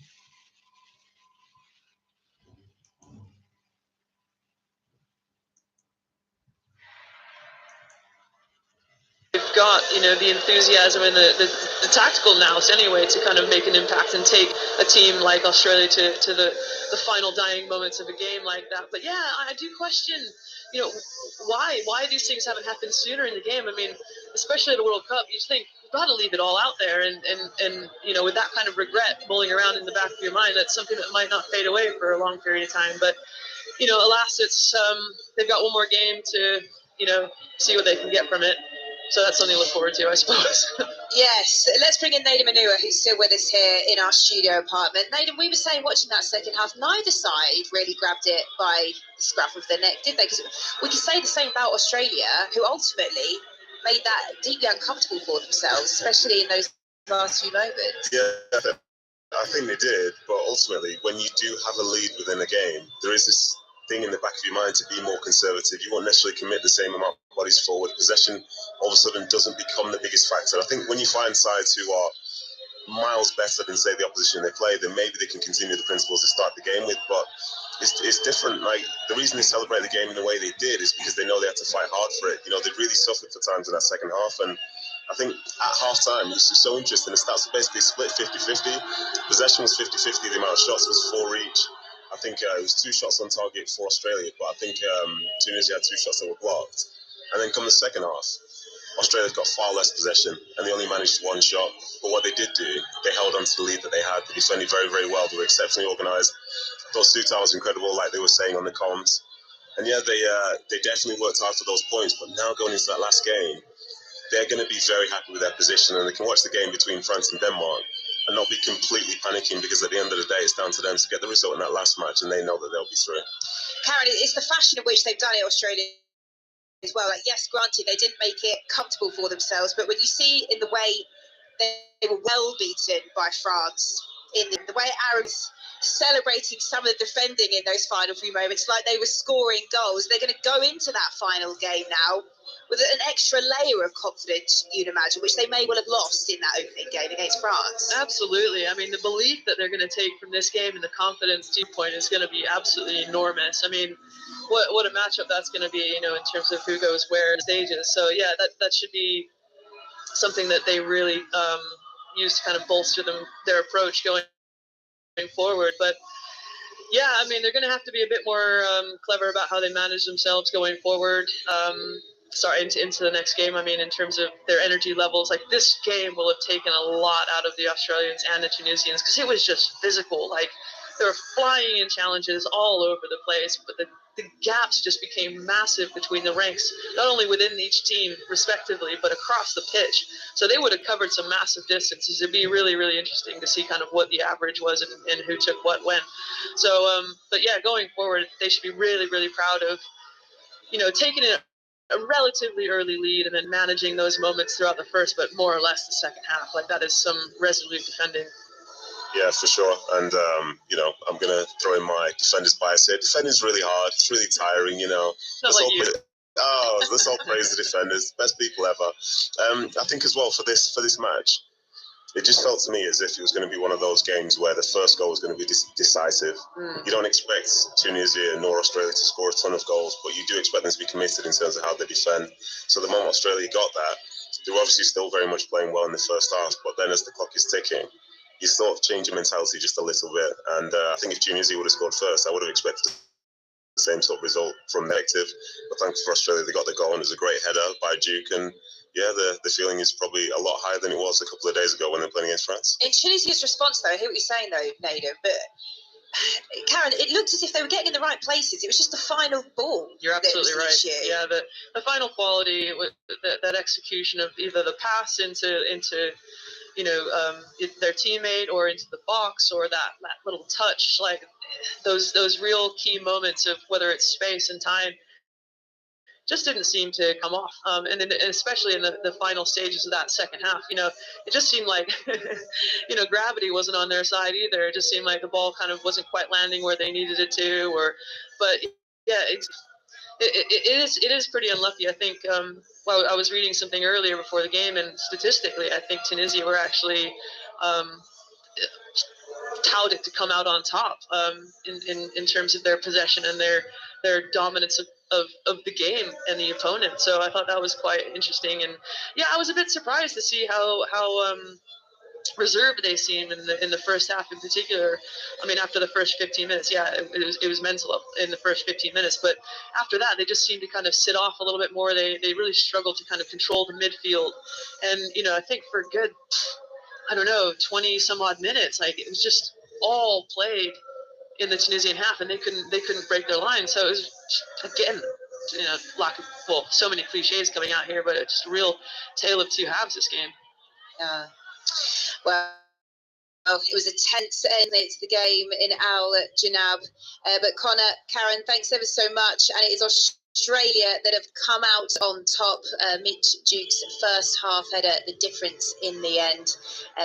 They've got, the enthusiasm and the tactical nous anyway to kind of make an impact and take a team like Australia to the final dying moments of a game like that. But yeah, I do question, why these things haven't happened sooner in the game. I mean, especially at a World Cup, you just think you've got to leave it all out there, and with that kind of regret mulling around in the back of your mind, that's something that might not fade away for a long period of time. But alas, it's they've got one more game to see what they can get from it. So that's something to look forward to, I suppose. Yes, let's bring in Naden Manua, who's still with us here in our studio apartment. Naden, we were saying, watching that second half, neither side really grabbed it by the scruff of the neck, did they? Because we can say the same about Australia, who ultimately made that deeply uncomfortable for themselves, especially in those last few moments. Yeah, I think they did, but ultimately, when you do have a lead within a game, there is this thing in the back of your mind to be more conservative. You won't necessarily commit the same amount of bodies forward. Possession all of a sudden doesn't become the biggest factor. I think when you find sides who are miles better than, say, the opposition they play, then maybe they can continue the principles they start the game with. But it's different. Like, the reason they celebrate the game in the way they did is because they know they had to fight hard for it. You know, they really suffered for times in that second half, and I think at half time, this is so interesting. The stats were basically split 50-50. Possession was 50-50. The amount of shots was 4 each. I think it was 2 shots on target for Australia, but I think Tunisia had 2 shots that were blocked. And then come the second half, Australia's got far less possession, and they only managed 1 shot. But what they did do, they held on to the lead that they had. They defended very, very well. They were exceptionally organised. I thought Sutar was incredible, like they were saying on the comms. And yeah, they definitely worked hard for those points. But now going into that last game, they're going to be very happy with their position, and they can watch the game between France and Denmark and not be completely panicking, because at the end of the day, it's down to them to get the result in that last match, and they know that they'll be through. Karen, it's the fashion in which they've done it, Australia, as well. Like, yes, granted, they didn't make it comfortable for themselves, but when you see in the way they were well beaten by France, in the way Arabs celebrating some of the defending in those final few moments, like they were scoring goals, they're going to go into that final game now with an extra layer of confidence, you'd imagine, which they may well have lost in that opening game against France. Absolutely. I mean, the belief that they're going to take from this game and the confidence viewpoint is going to be absolutely enormous. I mean, what a matchup that's going to be, you know, in terms of who goes where in stages. So, yeah, that should be something that they really use to kind of bolster their approach going forward. But yeah, I mean, they're going to have to be a bit more clever about how they manage themselves going forward. Into the next game. I mean, in terms of their energy levels, like, this game will have taken a lot out of the Australians and the Tunisians, because it was just physical. Like, they were flying in challenges all over the place, but the gaps just became massive between the ranks, not only within each team respectively, but across the pitch. So they would have covered some massive distances. It'd be really, really interesting to see kind of what the average was and who took what when. So, but yeah, going forward, they should be really, really proud of, you know, taking a relatively early lead and then managing those moments throughout the first, but more or less the second half. Like, that is some resolute defending. Yeah, for sure. And, you know, I'm going to throw in my defender's bias here. Defending's really hard. It's really tiring, you know. Not like you. Let's all praise the defenders. Best people ever. I think as well for this match, it just felt to me as if it was going to be one of those games where the first goal was going to be decisive. You don't expect Tunisia nor Australia to score a ton of goals, but you do expect them to be committed in terms of how they defend. So the moment Australia got that, they were obviously still very much playing well in the first half, but then as the clock is ticking, you sort of change your mentality just a little bit. And I think if Tunisia would have scored first, I would have expected the same sort of result from negative. But thanks for Australia, they got the goal, and it was a great header by Duke. And yeah, the feeling is probably a lot higher than it was a couple of days ago when they were playing against France. In Tunisia's response, though, I hear what you're saying, though, Nader, but Karen, it looked as if they were getting in the right places. It was just the final ball. You're absolutely right. Yeah, the final quality, that execution of either the pass into you know, their teammate, or into the box, or that little touch, like those real key moments of whether it's space and time, just didn't seem to come off. And especially in the final stages of that second half, you know, it just seemed like, you know, gravity wasn't on their side either. It just seemed like the ball kind of wasn't quite landing where they needed it to, but yeah, it is pretty unlucky. I think, well, I was reading something earlier before the game, and statistically, I think Tunisia were actually touted to come out on top in terms of their possession and their dominance of the game and the opponent. So I thought that was quite interesting. And yeah, I was a bit surprised to see how reserved they seem in the first half in particular. I mean, after the first 15 minutes, yeah, it was mental in the first 15 minutes, but after that, they just seemed to kind of sit off a little bit more. They really struggled to kind of control the midfield. And, you know, I think for a good, I don't know, 20 some odd minutes, like, it was just all played in the Tunisian half, and they couldn't break their line. So it was, again, you know, so many cliches coming out here, but it's just a real tale of two halves, this game. Well, it was a tense end to the game in Janoub. But Connor, Karen, thanks ever so much. And it is Australia that have come out on top. Mitch Duke's first half header, the difference in the end.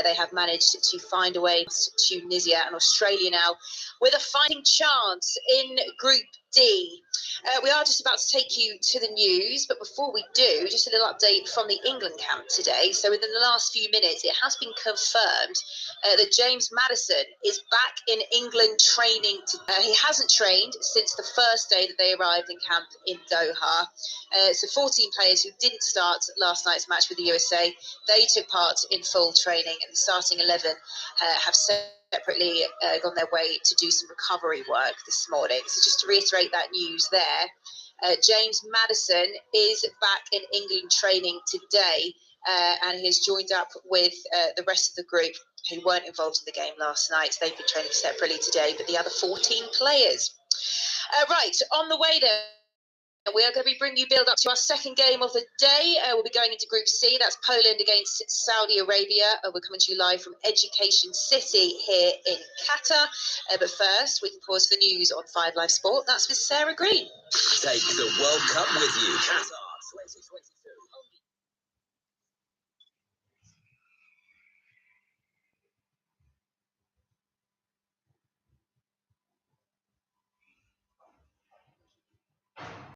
They have managed to find a way to Tunisia, and Australia now with a fighting chance in Group D. We are just about to take you to the news, but before we do, just a little update from the England camp today. So within the last few minutes, it has been confirmed that James Maddison is back in England training. He hasn't trained since the first day that they arrived in camp in Doha. So 14 players who didn't start last night's match with the USA, they took part in full training, and the starting 11 have separately gone their way to do some recovery work this morning. So just to reiterate that news there, James Maddison is back in England training today, and he has joined up with the rest of the group who weren't involved in the game last night. They've been training separately today, but the other 14 players. Right, on the way there, we are going to be bringing you build up to our second game of the day. We'll be going into Group C. That's Poland against Saudi Arabia. We're coming to you live from Education City here in Qatar. But first, we can pause for news on 5 Live Sport. That's with Sarah Green. Take the World Cup with you. Qatar 2022.